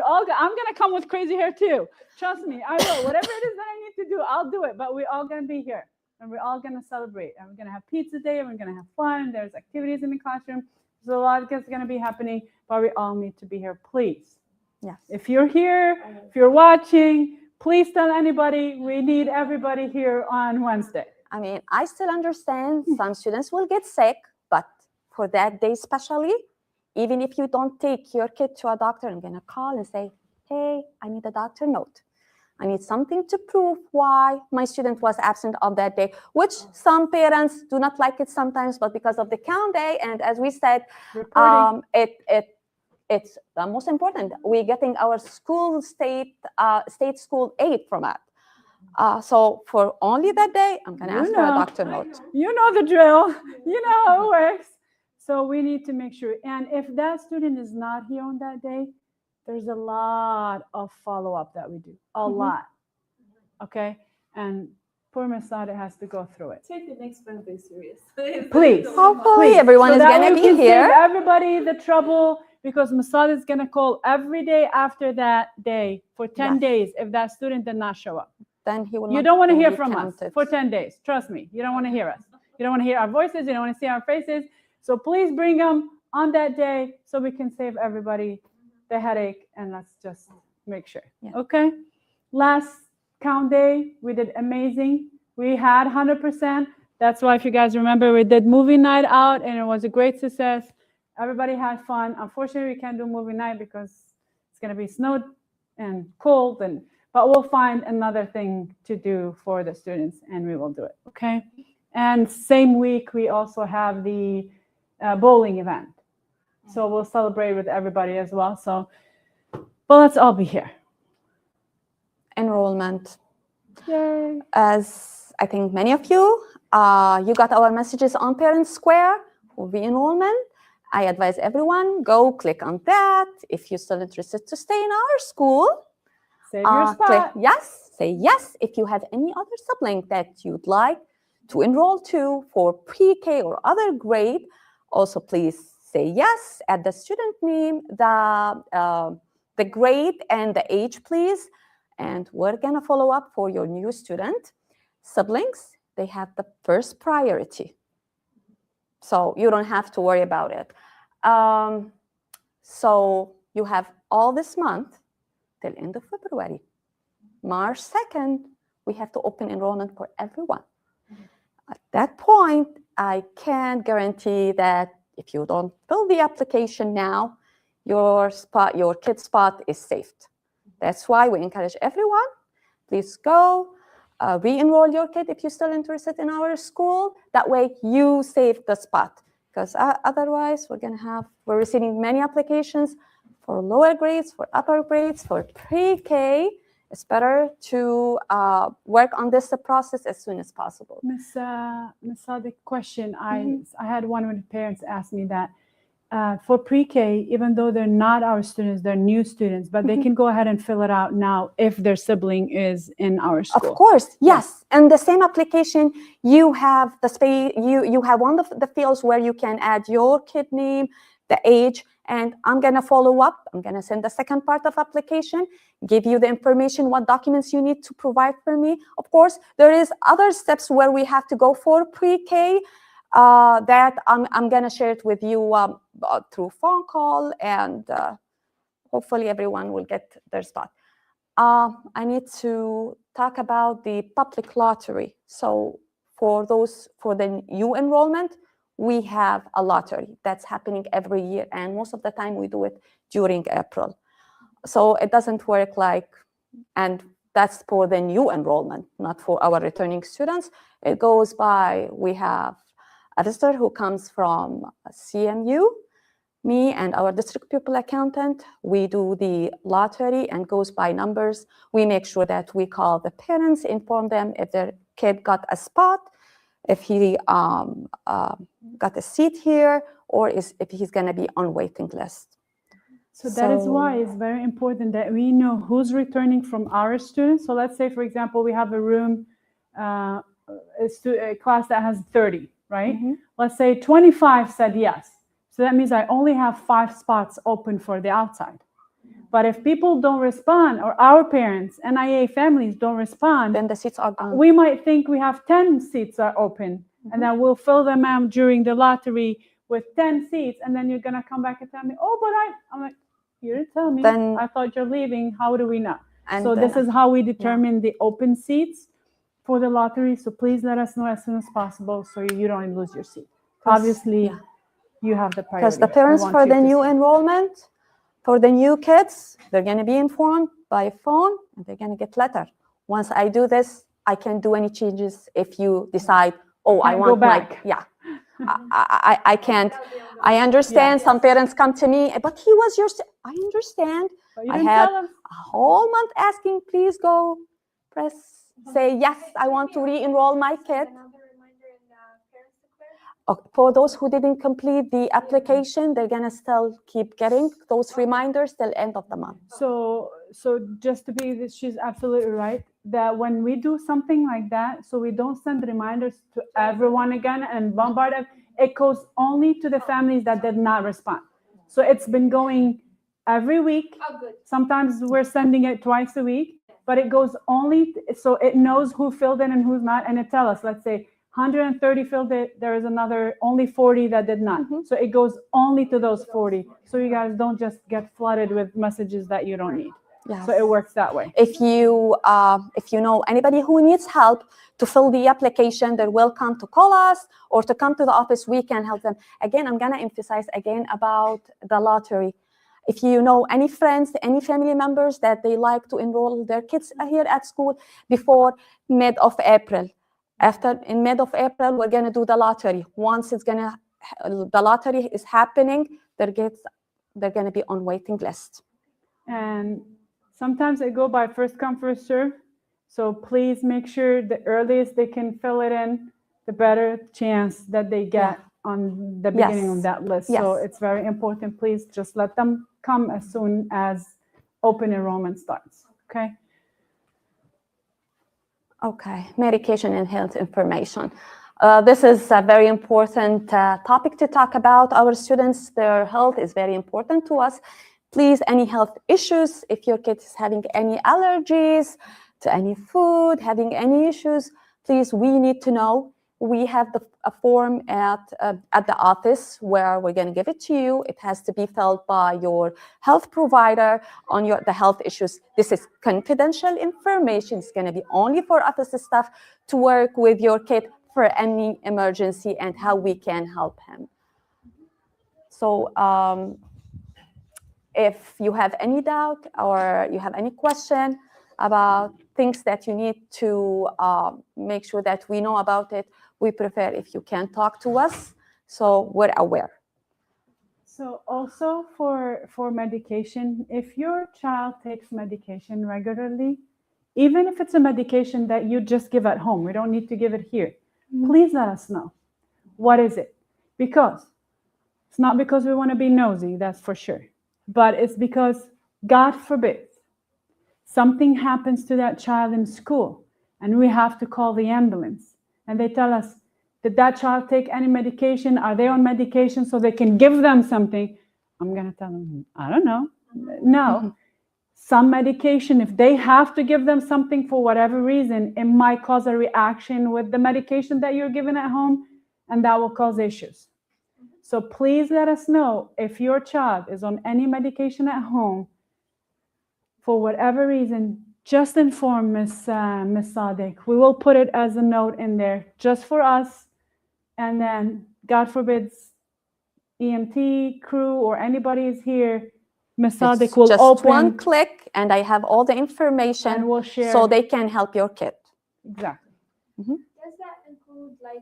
I'm going to come with crazy hair too. Trust me, I will. Whatever it is that I need to do, I'll do it. But we're all going to be here and we're all going to celebrate. And we're going to have pizza day and we're going to have fun. There's activities in the classroom. There's a lot that's going to be happening, but we all need to be here, please. Yes. If you're here, if you're watching, please tell anybody. We need everybody here on Wednesday. I mean, I still understand some students will get sick, but for that day especially, even if you don't take your kid to a doctor, I'm going to call and say, hey, I need a doctor note. I need something to prove why my student was absent on that day, which some parents do not like it sometimes, but because of the count day, and as we said, it's the most important. We're getting our school state school aid from it. So for only that day, I'm going to ask for a doctor note. You know the drill. You know how it works. So we need to make sure. And if that student is not here on that day, there's a lot of follow-up that we do. A lot. Okay? And poor Miss Sada has to go through it. Take the next Wednesday serious. Please. Hopefully everyone is going to be here. Save everybody the trouble, because Miss Sada is going to call every day after that day for 10 days if that student did not show up. Then he will You not don't want to be hear from us counted. for 10 days. Trust me. You don't want to hear us. You don't want to hear our voices. You don't want to see our faces. So please bring them on that day so we can save everybody the headache, and let's just make sure. Yeah. Okay? Last count day, we did amazing. We had 100%. That's why, if you guys remember, we did movie night out, and it was a great success. Everybody had fun. Unfortunately, we can't do movie night because it's going to be snowed and cold, but we'll find another thing to do for the students, and we will do it. Okay? And same week, we also have the bowling event. So we'll celebrate with everybody as well. So, but let's all be here. Enrollment. Yay. As I think many of you, you got our messages on Parent Square for re-enrollment. I advise everyone, go click on that. If you're still interested to stay in our school, Save your spot. click yes, say yes. If you have any other sibling that you'd like to enroll to for pre-K or other grade, also please say yes. Add the student name, the grade, and the age, please. And we're gonna follow up for your new student. Siblings, they have the first priority. So you don't have to worry about it. So you have all this month till end of February. March 2nd, we have to open enrollment for everyone. At that point, I can guarantee that if you don't fill the application now, your kid's spot is saved. That's why we encourage everyone, please go, re-enroll your kid if you're still interested in our school. That way you save the spot, because otherwise we're receiving many applications for lower grades, for upper grades, for pre-K. It's better to work on this process as soon as possible. Miss Sadiq, question. I had one of the parents ask me that for pre-K, even though they're not our students, they're new students, but they can go ahead and fill it out now if their sibling is in our school. Of course, yes. And the same application, you have the space. You have one of the fields where you can add your kid name, the age, and I'm gonna follow up. I'm gonna send the second part of application, give you the information, what documents you need to provide for me. Of course, there is other steps where we have to go for pre-K that I'm gonna share it with you through phone call, and hopefully everyone will get their spot. I need to talk about the public lottery. So for the new enrollment, we have a lottery that's happening every year, and most of the time we do it during April. So it doesn't work and that's for the new enrollment, not for our returning students. It goes by, we have a visitor who comes from CMU, me and our district pupil accountant. We do the lottery and goes by numbers. We make sure that we call the parents, inform them if their kid got a spot, if he got a seat here, or if he's going to be on waiting list. So that is why it's very important that we know who's returning from our students. So let's say, for example, we have a room, a class that has 30, right? Let's say 25 said yes. So that means I only have 5 spots open for the outside. But if people don't respond, or our parents, NIA families don't respond, Then the seats are gone. we might think we have 10 seats are open, and then we'll fill them out during the lottery with 10 seats, and then you're gonna come back and tell me, oh, but I'm like, you didn't tell me. Then- I thought you're leaving. How do we know? And So then- this is how we determine the open seats for the lottery. So please let us know as soon as possible so you don't lose your seat. 'Cause- Obviously, yeah. you have the priority. Because the We parents want for you the to new see. enrollment, for the new kids, they're going to be informed by phone and they're going to get letter. Once I do this, I can do any changes if you decide, oh, I Can't go want back. yeah. I can't. I understand some parents come to me, but he was your, I understand. But you I didn't had tell us. a whole month asking, please go say, yes, I want to re-enroll my kid. Another reminder in the parents declare. For those who didn't complete the application, they're gonna still keep getting those reminders till end of the month. So just to be, she's absolutely right, that when we do something like that, so we don't send reminders to everyone again and bombard them, it goes only to the families that did not respond. So it's been going every week. Oh, good. Sometimes we're sending it twice a week, but it goes only, so it knows who filled in and who's not, and it tells us, let's say 130 filled it, there is another only 40 that did not. So it goes only to those 40. So you guys don't just get flooded with messages that you don't need. Yes. So it works that way. If you know anybody who needs help to fill the application, they're welcome to call us or to come to the office. We can help them. Again, I'm gonna emphasize again about the lottery. If you know any friends, any family members that they like to enroll their kids here at school before mid of April. In mid of April, we're gonna do the lottery. Once the lottery is happening, they're gonna be on waiting list. And sometimes it go by first come, first serve. So please make sure the earliest they can fill it in, the better chance that they get on the beginning of that list. So Yes. it's very important. Please just let them come as soon as open enrollment starts. Okay. Okay, medication and health information. This is a very important topic to talk about. Our students, their health is very important to us. Please, any health issues, if your kid is having any allergies to any food, having any issues, please, we need to know. We have a form at the office where we're going to give it to you. It has to be filled by your health provider on the health issues. This is confidential information. It's going to be only for office staff to work with your kid for any emergency and how we can help him. So if you have any doubt or you have any question about things that you need to make sure that we know about it, we prefer if you can talk to us so we're aware. So also for medication, if your child takes medication regularly, even if it's a medication that you just give at home, we don't need to give it here, please let us know. What is it? Because it's not because we want to be nosy, that's for sure, but it's because, God forbid, something happens to that child in school and we have to call the ambulance. And they tell us, did that child take any medication? Are they on medication so they can give them something? I'm going to tell them, I don't know. No. Some medication, if they have to give them something for whatever reason, it might cause a reaction with the medication that you're given at home, and that will cause issues. So please let us know if your child is on any medication at home for whatever reason. Just inform Miss Sadiq. We will put it as a note in there just for us. And then, God forbids, EMT crew or anybody is here, Miss Sadiq will just open. one click and I have all the information And we'll share. so they can help your kid. Exactly. Does that include like,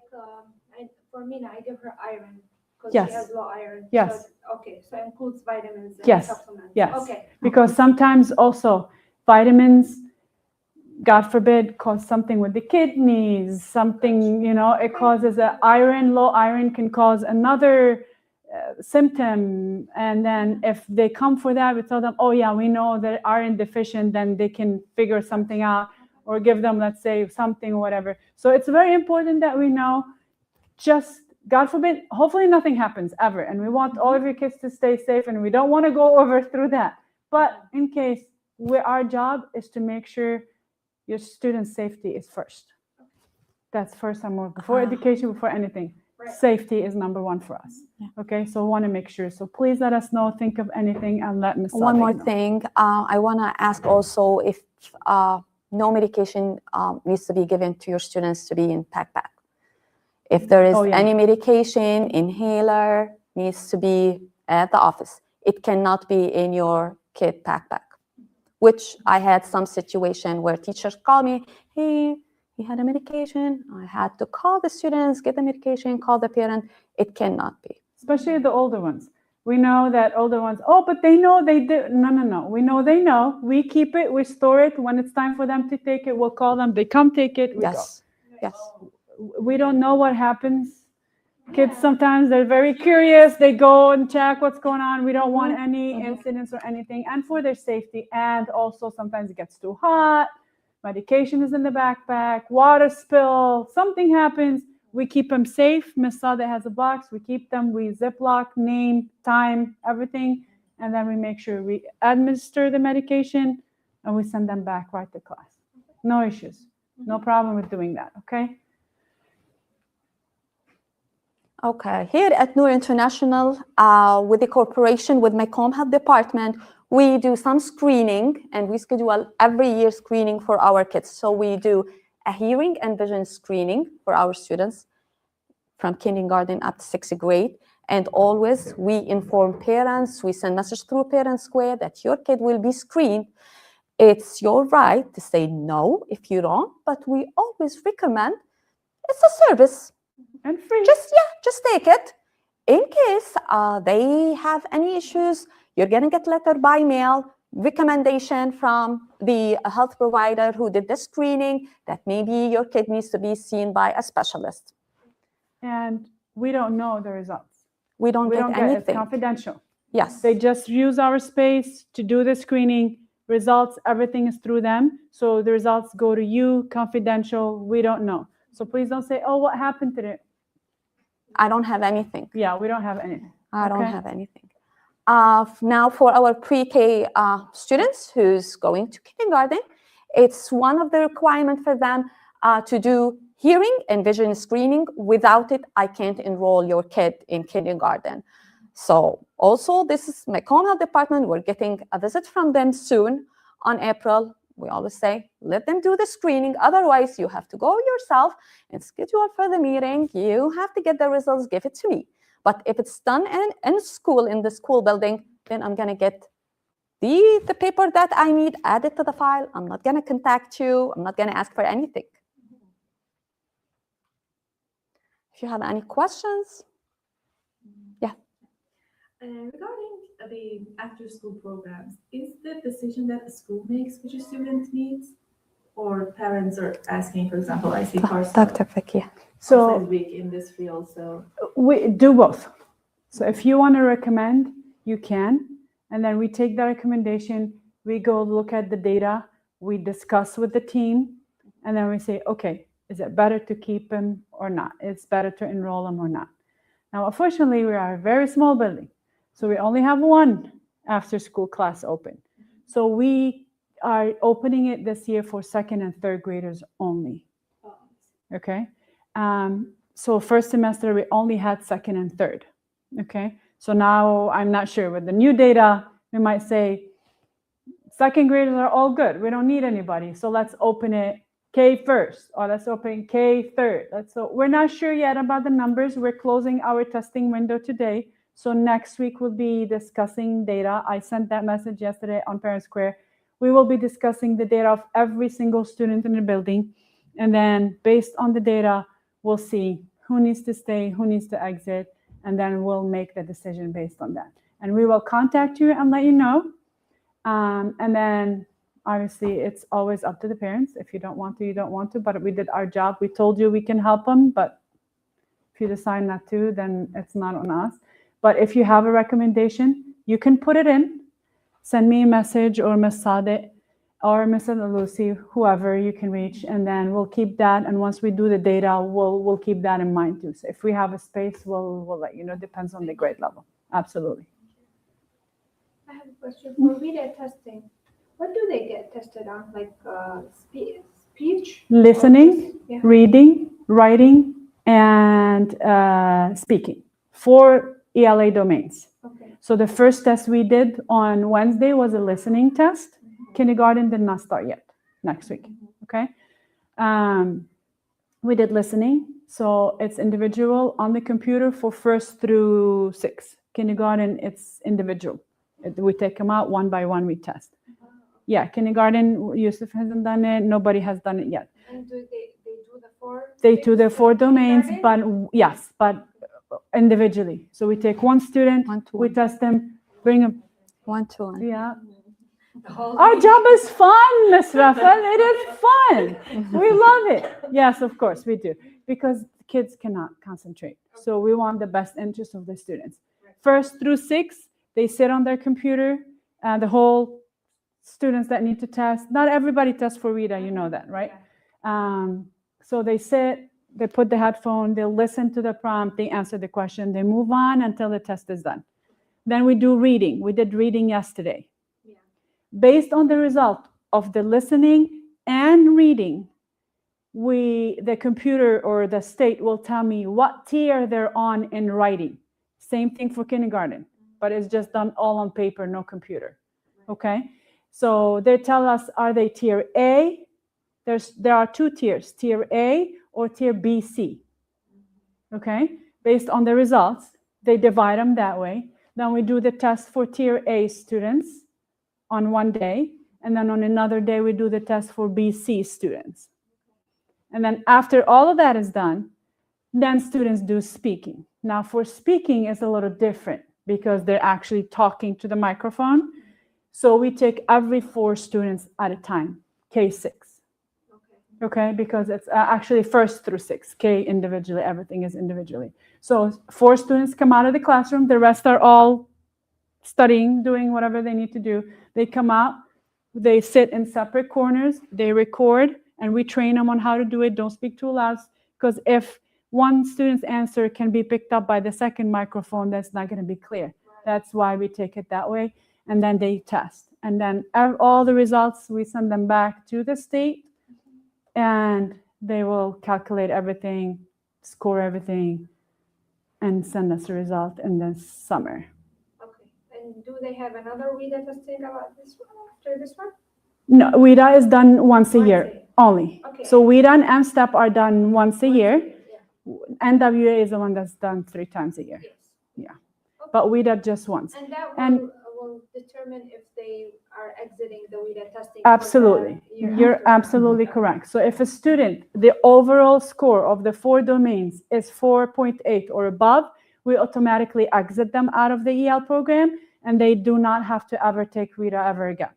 for Mina, I give her iron because Yes. she has low iron. Yes. So, okay, so it includes vitamins and Yes. supplements. Yes. Okay. Because sometimes also vitamins, God forbid, cause something with the kidneys, something, it causes low iron can cause another symptom. And then if they come for that, we tell them, oh yeah, we know they're iron deficient, then they can figure something out or give them, let's say, something, whatever. So it's very important that we know, just God forbid, hopefully nothing happens ever. And we want all of your kids to stay safe and we don't want to go over through that. But in case, our job is to make sure your student's safety is first. That's first and more, before education, before anything. Right. Safety is number one for us. Yeah. Okay, so we want to make sure. So please let us know, think of anything, and let Ms. One Sadek more know. thing, I want to ask also if no medication needs to be given to your students to be in backpack. If there is Oh, yeah. any medication, inhaler needs to be at the office. It cannot be in your kid backpack, which I had some situation where teachers call me, hey, he had a medication. I had to call the students, get the medication, call the parent. It cannot be. Especially the older ones. We know that older ones, oh, but they know they do. No. We know they know. We keep it, we store it. When it's time for them to take it, we'll call them. They come take it, we Yes, yes. go. We don't know what happens. Kids sometimes, they're very curious. They go and check what's going on. We don't want any incidents or anything. And for their safety. And also sometimes it gets too hot. Medication is in the backpack. Water spill. Something happens. We keep them safe. Ms. Sadeh has a box. We keep them. We Ziploc, name, time, everything. And then we make sure we administer the medication and we send them back right to class. No issues. No problem with doing that, okay? Okay, here at Noor International, with the corporation, with my Home Health Department, we do some screening and we schedule every year screening for our kids. So we do a hearing and vision screening for our students from kindergarten up to 6th grade. And always we inform parents, we send message through Parent Square that your kid will be screened. It's your right to say no if you don't, but we always recommend, it's a service. And free. Just take it. In case they have any issues, you're going to get letter by mail, recommendation from the health provider who did the screening that maybe your kid needs to be seen by a specialist. And we don't know the results. We don't get It's anything. confidential. Yes. They just use our space to do the screening. Results, everything is through them. So the results go to you, confidential. We don't know. So please don't say, oh, what happened today? I don't have anything. Yeah, we don't have anything. I don't Okay. have anything. Now for our pre-K students who's going to kindergarten, it's one of the requirements for them to do hearing and vision screening. Without it, I can't enroll your kid in kindergarten. So also this is my Home Health Department. We're getting a visit from them soon on April. We always say, let them do the screening. Otherwise, you have to go yourself and schedule for the meeting. You have to get the results, give it to me. But if it's done in school, in the school building, then I'm going to get the paper that I need, add it to the file. I'm not going to contact you. I'm not going to ask for anything. If you have any questions. Yeah. Regarding the after-school programs, is the decision that the school makes which a student needs, or parents are asking? For example, I see Carson Dr. Faki. So is weak in this field, so we do both. So if you want to recommend, you can. And then we take the recommendation, we go look at the data, we discuss with the team, and then we say, okay, is it better to keep him or not? It's better to enroll him or not. Now, unfortunately, we are a very small building. So we only have one after-school class open. So we are opening it this year for 2nd and 3rd graders only. Okay. So first semester, we only had 2nd and 3rd. Okay. So now I'm not sure with the new data, we might say 2nd graders are all good. We don't need anybody. So let's open it K first, or let's open K third. So we're not sure yet about the numbers. We're closing our testing window today. So next week we'll be discussing data. I sent that message yesterday on Parent Square. We will be discussing the data of every single student in the building. And then based on the data, we'll see who needs to stay, who needs to exit, and then we'll make the decision based on that. And we will contact you and let you know. And then obviously it's always up to the parents. If you don't want to, you don't want to, but we did our job. We told you we can help them, but if you decide not to, then it's not on us. But if you have a recommendation, you can put it in, send me a message, or Ms. Sadeh or Ms. Lucy, whoever you can reach, and then we'll keep that. And once we do the data, we'll keep that in mind too. So if we have a space, we'll let you know. Depends on the grade level. Absolutely. I have a question for reader testing. What do they get tested on? Like speech? Listening, Yeah. reading, writing, and speaking. 4 ELA domains. Okay. So the first test we did on Wednesday was a listening test. Kindergarten did not start yet, next week, okay? We did listening, so it's individual on the computer for 1st through 6th. Kindergarten, it's individual. We take them out one by one, we test. Yeah, kindergarten, Yusuf hasn't done it, nobody has done it yet. And do they do the 4? They do their 4 domains, kindergarten? but yes, but individually. So we take one student, we test them, bring them. 1 to 1. Yeah. The whole Our week? job is fun, Miss Rafal. It is fun. We love it. Yes, of course we do. Because kids cannot concentrate. So we want the best interest of the students. 1st through 6th, they sit on their computer. The whole students that need to test. Not everybody tests for Rita, you know that, right? So they sit, they put the headphone, they listen to the prompt, they answer the question, they move on until the test is done. Then we do reading. We did reading yesterday. Yeah. Based on the result of the listening and reading, the computer or the state will tell me what tier they're on in writing. Same thing for kindergarten, but it's just done all on paper, no computer. Okay? So they tell us, are they tier A? There are 2 tiers, tier A or tier BC. Okay? Based on the results, they divide them that way. Then we do the test for tier A students on one day, and then on another day we do the test for BC students. And then after all of that is done, then students do speaking. Now for speaking is a little different because they're actually talking to the microphone. So we take every 4 students at a time, K6. Okay, because it's actually 1st through 6th, K individually, everything is individually. So 4 students come out of the classroom, the rest are all studying, doing whatever they need to do. They come out, they sit in separate corners, they record, and we train them on how to do it. Don't speak too loud, because if one student's answer can be picked up by the second microphone, that's not going to be clear. That's why we take it that way. And then they test. And then all the results, we send them back to the state, and they will calculate everything, score everything, and send us a result in the summer. Okay. And do they have another reader testing about this one after this one? No, WIDA is done once a year only. Okay. So WIDA and M-STEP are done once a year. Yeah. NWA is the one that's done 3 times a year. Yes. Yeah. Okay. But WIDA just once. And that And- will determine if they are exiting the reader testing. Absolutely. for the year You're after. absolutely correct. So if a student, the overall score of the 4 domains is 4.8 or above, we automatically exit them out of the EL program, and they do not have to ever take READA ever again.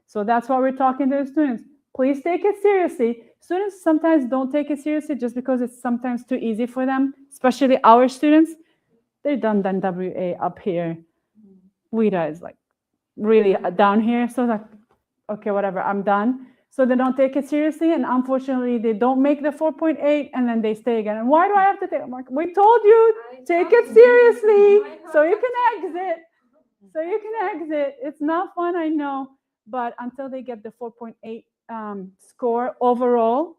So that's what we're talking to the students. Please take it seriously. Students sometimes don't take it seriously just because it's sometimes too easy for them, especially our students. They've done WA up here. WIDA is like really down here. So like, okay, whatever, I'm done. So they don't take it seriously, and unfortunately, they don't make the 4.8, and then they stay again. And why do I have to take? I'm like, we told you, take it seriously, so you can exit. So you can exit. It's not fun, I know, but until they get the 4.8 score overall,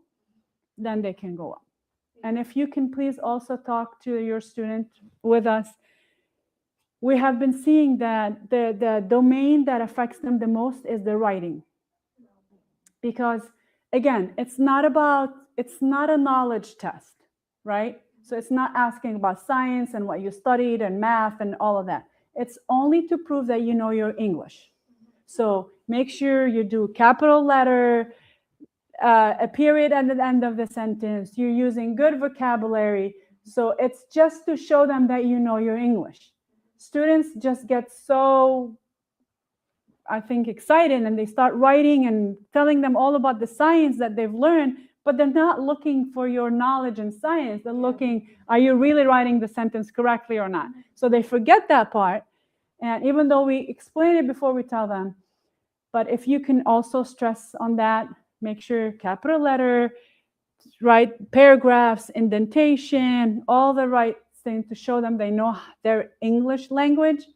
then they can go up. And if you can please also talk to your student with us. We have been seeing that the domain that affects them the most is the writing. Because again, it's not a knowledge test, right? So it's not asking about science and what you studied and math and all of that. It's only to prove that you know your English. So make sure you do capital letter, a period at the end of the sentence. You're using good vocabulary. So it's just to show them that you know your English. Students just get so, I think, excited, and they start writing and telling them all about the science that they've learned, but they're not looking for your knowledge in science. They're looking, are you really writing the sentence correctly or not? So they forget that part. And even though we explain it before we tell them, but if you can also stress on that, make sure capital letter, write paragraphs, indentation, all the right things to show them they know their English language,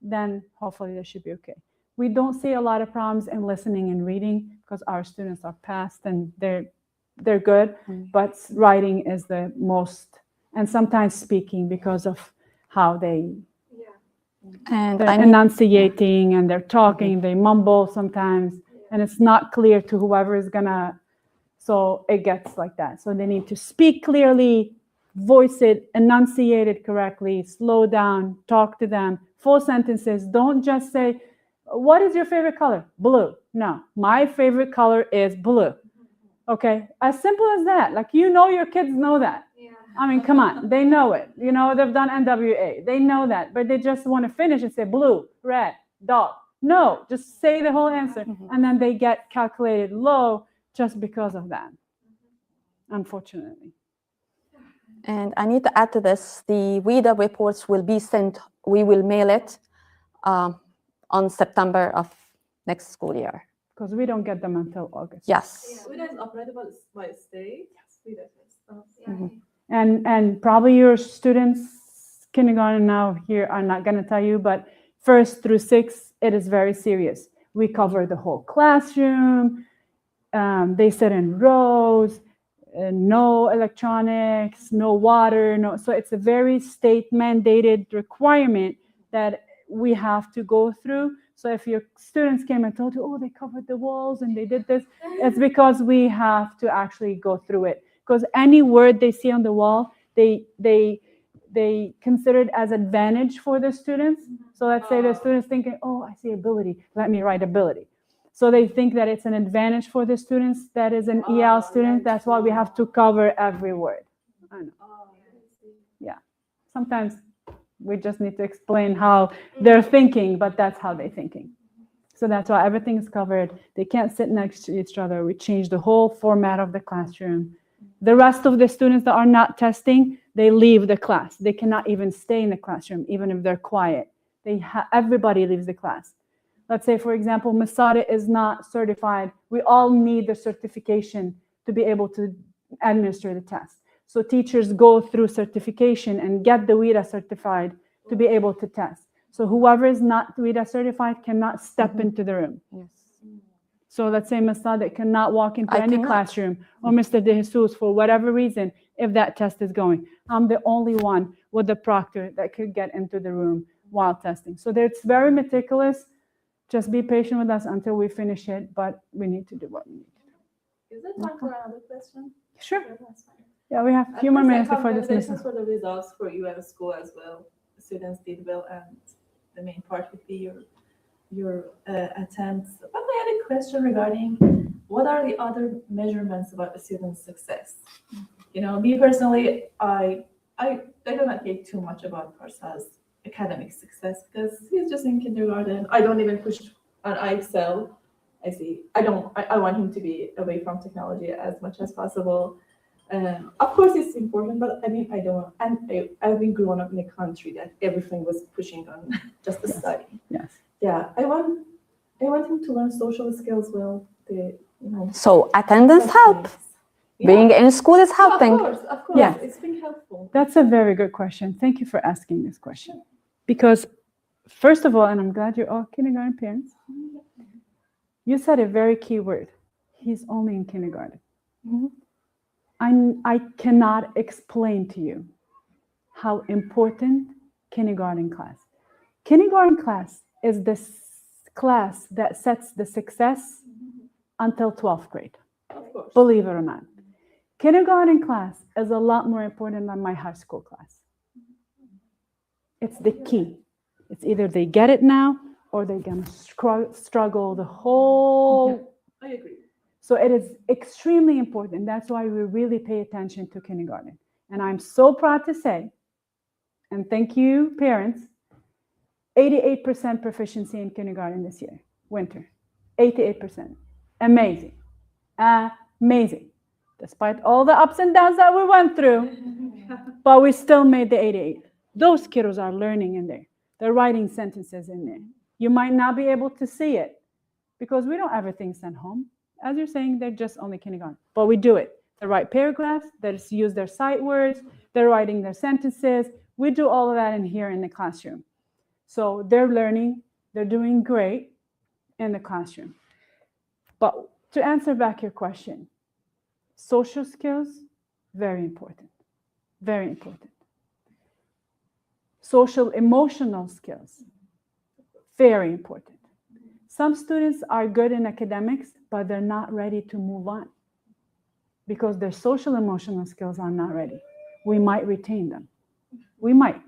then hopefully they should be okay. We don't see a lot of problems in listening and reading because our students are passed and they're good, but writing is the most, and sometimes speaking because of how they And they're I need, enunciating and they're talking, they mumble sometimes, and it's not clear to whoever is gonna, so it gets like that. So they need to speak clearly, voice it, enunciate it correctly, slow down, talk to them, full sentences. Don't just say, what is your favorite color? Blue. No, my favorite color is blue. Okay, as simple as that. Like, you know, your kids know that. I mean, come on, they know it. You know, they've done NWA. They know that, but they just want to finish and say blue, red, dog. No, just say the whole answer. And then they get calculated low just because of that, unfortunately. and I need to add to this, the WIDA reports will be sent, we will mail it on September of next school year. Because we don't get them until August. Yes. WIDA is operated by state. WIDA is. And probably your students, kindergarten now here, are not going to tell you, but 1st through 6th, it is very serious. We cover the whole classroom. They sit in rows, no electronics, no water, no. So it's a very state mandated requirement that we have to go through. So if your students came and told you, oh, they covered the walls and they did this, it's because we have to actually go through it. Because any word they see on the wall, they consider it as advantage for the students. So let's say the students thinking, oh, I see ability, let me write ability. So they think that it's an advantage for the students that is an EL student. That's why we have to cover every word. I know. Yeah. Sometimes we just need to explain how they're thinking, but that's how they're thinking. So that's why everything is covered. They can't sit next to each other. We changed the whole format of the classroom. The rest of the students that are not testing, they leave the class. They cannot even stay in the classroom, even if they're quiet. Everybody leaves the class. Let's say, for example, Masada is not certified. We all need the certification to be able to administer the test. So teachers go through certification and get the WIDA certified to be able to test. So whoever is not WIDA certified cannot step into the room. Yes. So let's say Masada cannot walk into any cannot. classroom, or Mr. De Jesus, for whatever reason, if that test is going. I'm the only one with the proctor that could get into the room while testing. So it's very meticulous. Just be patient with us until we finish it, but we need to do what we need to do. Is there time for another question? Sure. Yeah, we have a few more minutes before this Congratulations mission. for the results for you at school as well. The students did well, and the main part would be your attempts. But I had a question regarding what are the other measurements about the student's success? You know, me personally, I do not care too much about Parsa's academic success because he's just in kindergarten. I don't even push on Excel. I want him to be away from technology as much as possible. Of course, it's important, but I mean, I've been growing up in a country that everything was pushing on just the study. Yes. Yeah, I want him to learn social skills well. So attendance help. Yeah. Being in school is helping. Of course, Yes. it's been helpful. That's a very good question. Thank you for asking this question. Because first of all, and I'm glad you're all kindergarten parents, you said a very key word. He's only in kindergarten. I cannot explain to you how important kindergarten class. Kindergarten class is the class that sets the success until 12th grade. Of course. Believe it or not. Kindergarten class is a lot more important than my high school class. It's the key. It's either they get it now or they're going to struggle the whole. I agree. So it is extremely important. That's why we really pay attention to kindergarten. And I'm so proud to say, and thank you, parents, 88% proficiency in kindergarten this year, winter. 88%. Amazing. Amazing. Despite all the ups and downs that we went through, but we still made the 88. Those kiddos are learning in there. They're writing sentences in there. You might not be able to see it because we don't have everything sent home. As you're saying, they're just only kindergarten, but we do it. They write paragraphs, they use their sight words, they're writing their sentences. We do all of that in here in the classroom. So they're learning, they're doing great in the classroom. But to answer back your question, social skills, very important, very important. Social emotional skills, very important. Some students are good in academics, but they're not ready to move on because their social emotional skills are not ready. We might retain them. We might.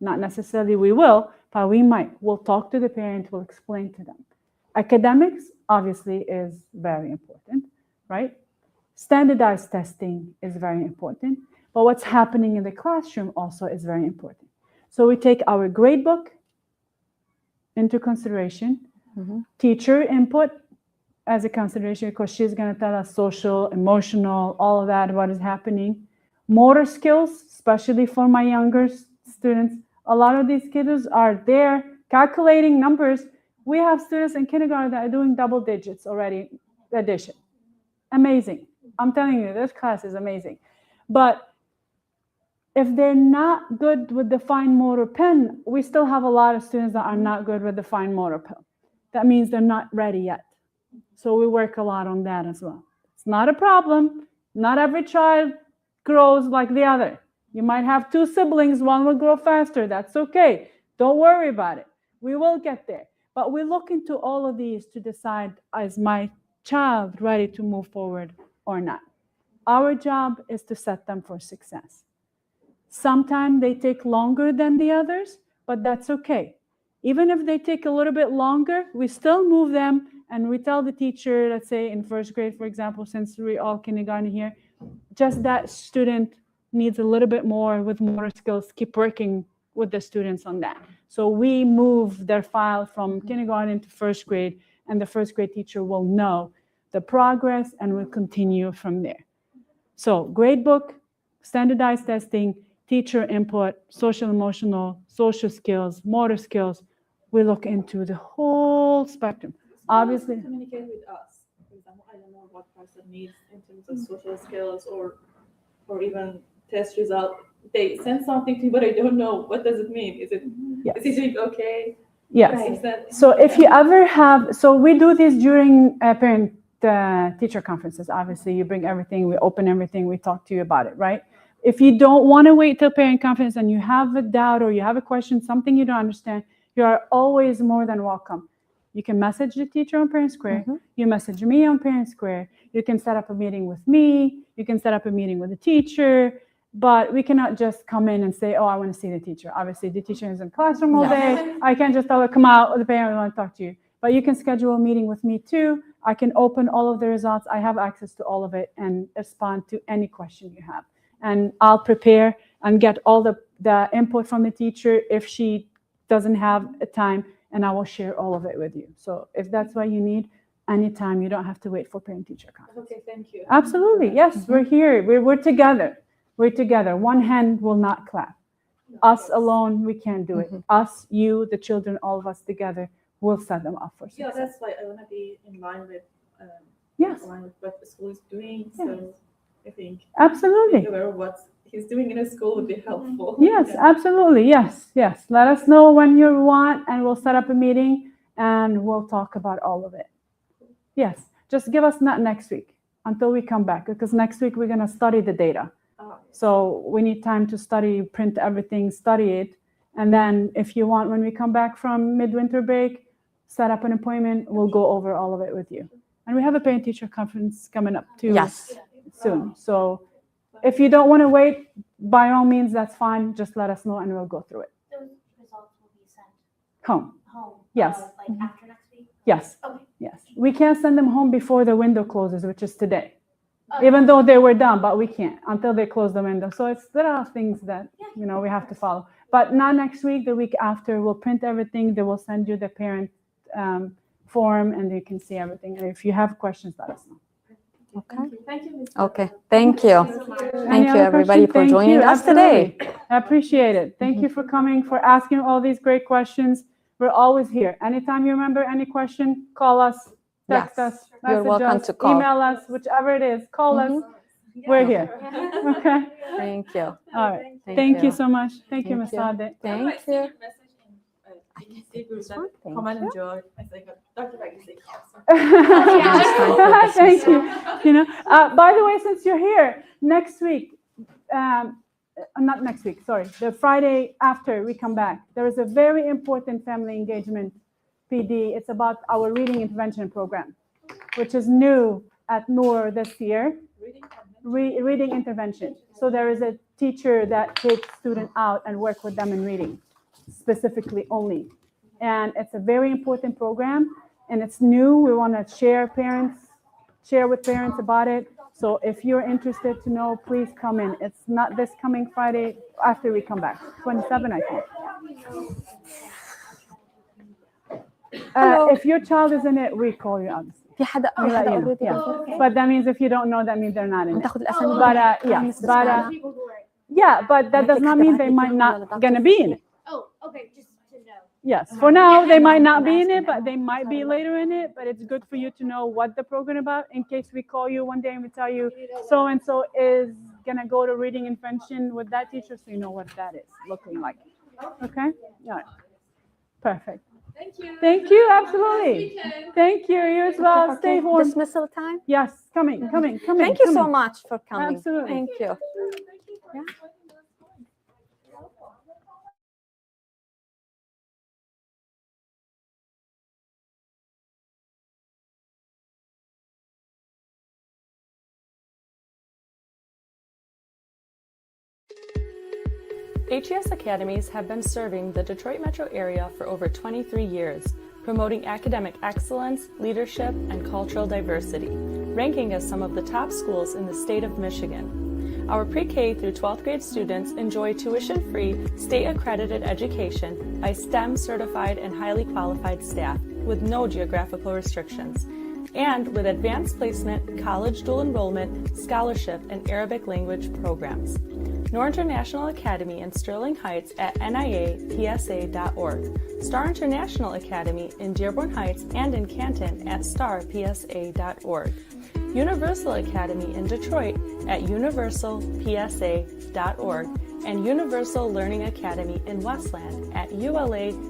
Not necessarily we will, but we might. We'll talk to the parent, we'll explain to them. Academics, obviously, is very important, right? Standardized testing is very important, but what's happening in the classroom also is very important. So we take our grade book into consideration, teacher input as a consideration, because she's going to tell us social, emotional, all of that, what is happening. Motor skills, especially for my younger students, a lot of these kids are there calculating numbers. We have students in kindergarten that are doing double digits already, addition. Amazing. I'm telling you, this class is amazing. But if they're not good with the fine motor pen, we still have a lot of students that are not good with the fine motor pen. That means they're not ready yet. So we work a lot on that as well. It's not a problem. Not every child grows like the other. You might have two siblings, one will grow faster. That's okay. Don't worry about it. We will get there. But we look into all of these to decide, is my child ready to move forward or not? Our job is to set them for success. Sometimes they take longer than the others, but that's okay. Even if they take a little bit longer, we still move them and we tell the teacher, let's say in first grade, for example, since we're all kindergarten here, just that student needs a little bit more with motor skills, keep working with the students on that. So we move their file from kindergarten to first grade, and the first grade teacher will know the progress and will continue from there. So grade book, standardized testing, teacher input, social emotional, social skills, motor skills. We look into the whole spectrum. Obviously, communicate with us. For example, I don't know what person needs in terms of social skills or even test result. They send something to me, but I don't know. What does it mean? Is it doing okay? Yes. Right. So if you ever have, so we do this during parent teacher conferences. Obviously, you bring everything, we open everything, we talk to you about it, right? If you don't want to wait till parent conference and you have a doubt or you have a question, something you don't understand, you are always more than welcome. You can message the teacher on Parent Square. You message me on Parent Square. You can set up a meeting with me. You can set up a meeting with the teacher. But we cannot just come in and say, oh, I want to see the teacher. Obviously, the teacher is in the classroom all day. I can't just tell her, come out, the parent want to talk to you. But you can schedule a meeting with me too. I can open all of the results. I have access to all of it and respond to any question you have. And I'll prepare and get all the input from the teacher if she doesn't have a time, and I will share all of it with you. So if that's what you need, anytime, you don't have to wait for parent-teacher conference. Okay, thank you. Absolutely, yes, we're here. We're together. We're together. One hand will not clap. Us alone, we can't do it. Us, you, the children, all of us together will set them up for success. Yeah, that's why I want to be in line with what the school is doing. So I think absolutely. being aware of what he's doing in his school would be helpful. Yes, absolutely. Yes. Let us know when you want, and we'll set up a meeting and we'll talk about all of it. Yes, just give us not next week until we come back, because next week we're going to study the data. So we need time to study, print everything, study it. And then if you want, when we come back from midwinter break, set up an appointment, we'll go over all of it with you. And we have a parent-teacher conference coming up too soon. So if you don't want to wait, by all means, that's fine. Just let us know and we'll go through it. Those results will be sent Home. home. Yes. Like after next week? Yes. Okay. Yes. We can't send them home before the window closes, which is today. Even though they were done, but we can't until they close the window. So there are things that, we have to follow. But not next week, the week after, we'll print everything. They will send you the parent form and you can see everything. And if you have questions, let us know. Okay. Thank you, Ms. Okay. Thank you. Thank you, everybody, for joining us today. I appreciate it. Thank you for coming, for asking all these great questions. We're always here. Anytime you remember any question, call us, text us, You're message welcome us, to call. email us, whichever it is, call us. We're here. Okay. Thank you. All right. Thank you so much. Thank you, Ms. you. Sade. Thank you. I See group that Thank come and you. enjoy. I say, Dr. Beck is like, awesome. Thank you. You know, by the way, since you're here, next week, not next week, sorry, the Friday after we come back, there is a very important family engagement PD. It's about our reading intervention program, which is new at NOR this year. Reading intervention. So there is a teacher that takes students out and work with them in reading, specifically only. And it's a very important program, and it's new. We want to share with parents about it. So if you're interested to know, please come in. It's not this coming Friday after we come back, 27, I think. If your child is in it, we call you out. في حدا We let you know. already Yeah. بالغرفة؟ But that means if you don't know, that means they're not in it. بتاخد الأسامي But كلها. yeah, but People who are. yeah, but that does not mean they might not gonna be in it. Oh, okay, just to know. Yes, for now they might not be in it, but they might be later in it. But it's good for you to know what the program about in case we call you one day and we tell you so and so is gonna go to reading intervention with that teacher, so you know what that is looking like. Okay, all right, perfect. Thank you. Thank you, absolutely. Thank you. You as well. Stay warm. Dismissal time. Yes, coming. Thank you so much for coming. Absolutely. Thank you. Yeah. HES Academies have been serving the Detroit metro area for over 23 years, promoting academic excellence, leadership, and cultural diversity, ranking as some of the top schools in the state of Michigan. Our pre-K through 12th grade students enjoy tuition-free, state-accredited education by STEM-certified and highly qualified staff with no geographical restrictions, and with advanced placement, college dual enrollment, scholarship, and Arabic language programs. NOR International Academy in Sterling Heights at NIAPSA.org, Star International Academy in Dearborn Heights and in Canton at StarPSA.org, Universal Academy in Detroit at UniversalPSA.org, and Universal Learning Academy in Westland at ULAPSA.org.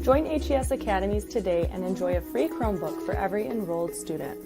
Join HES Academies today and enjoy a free Chromebook for every enrolled student.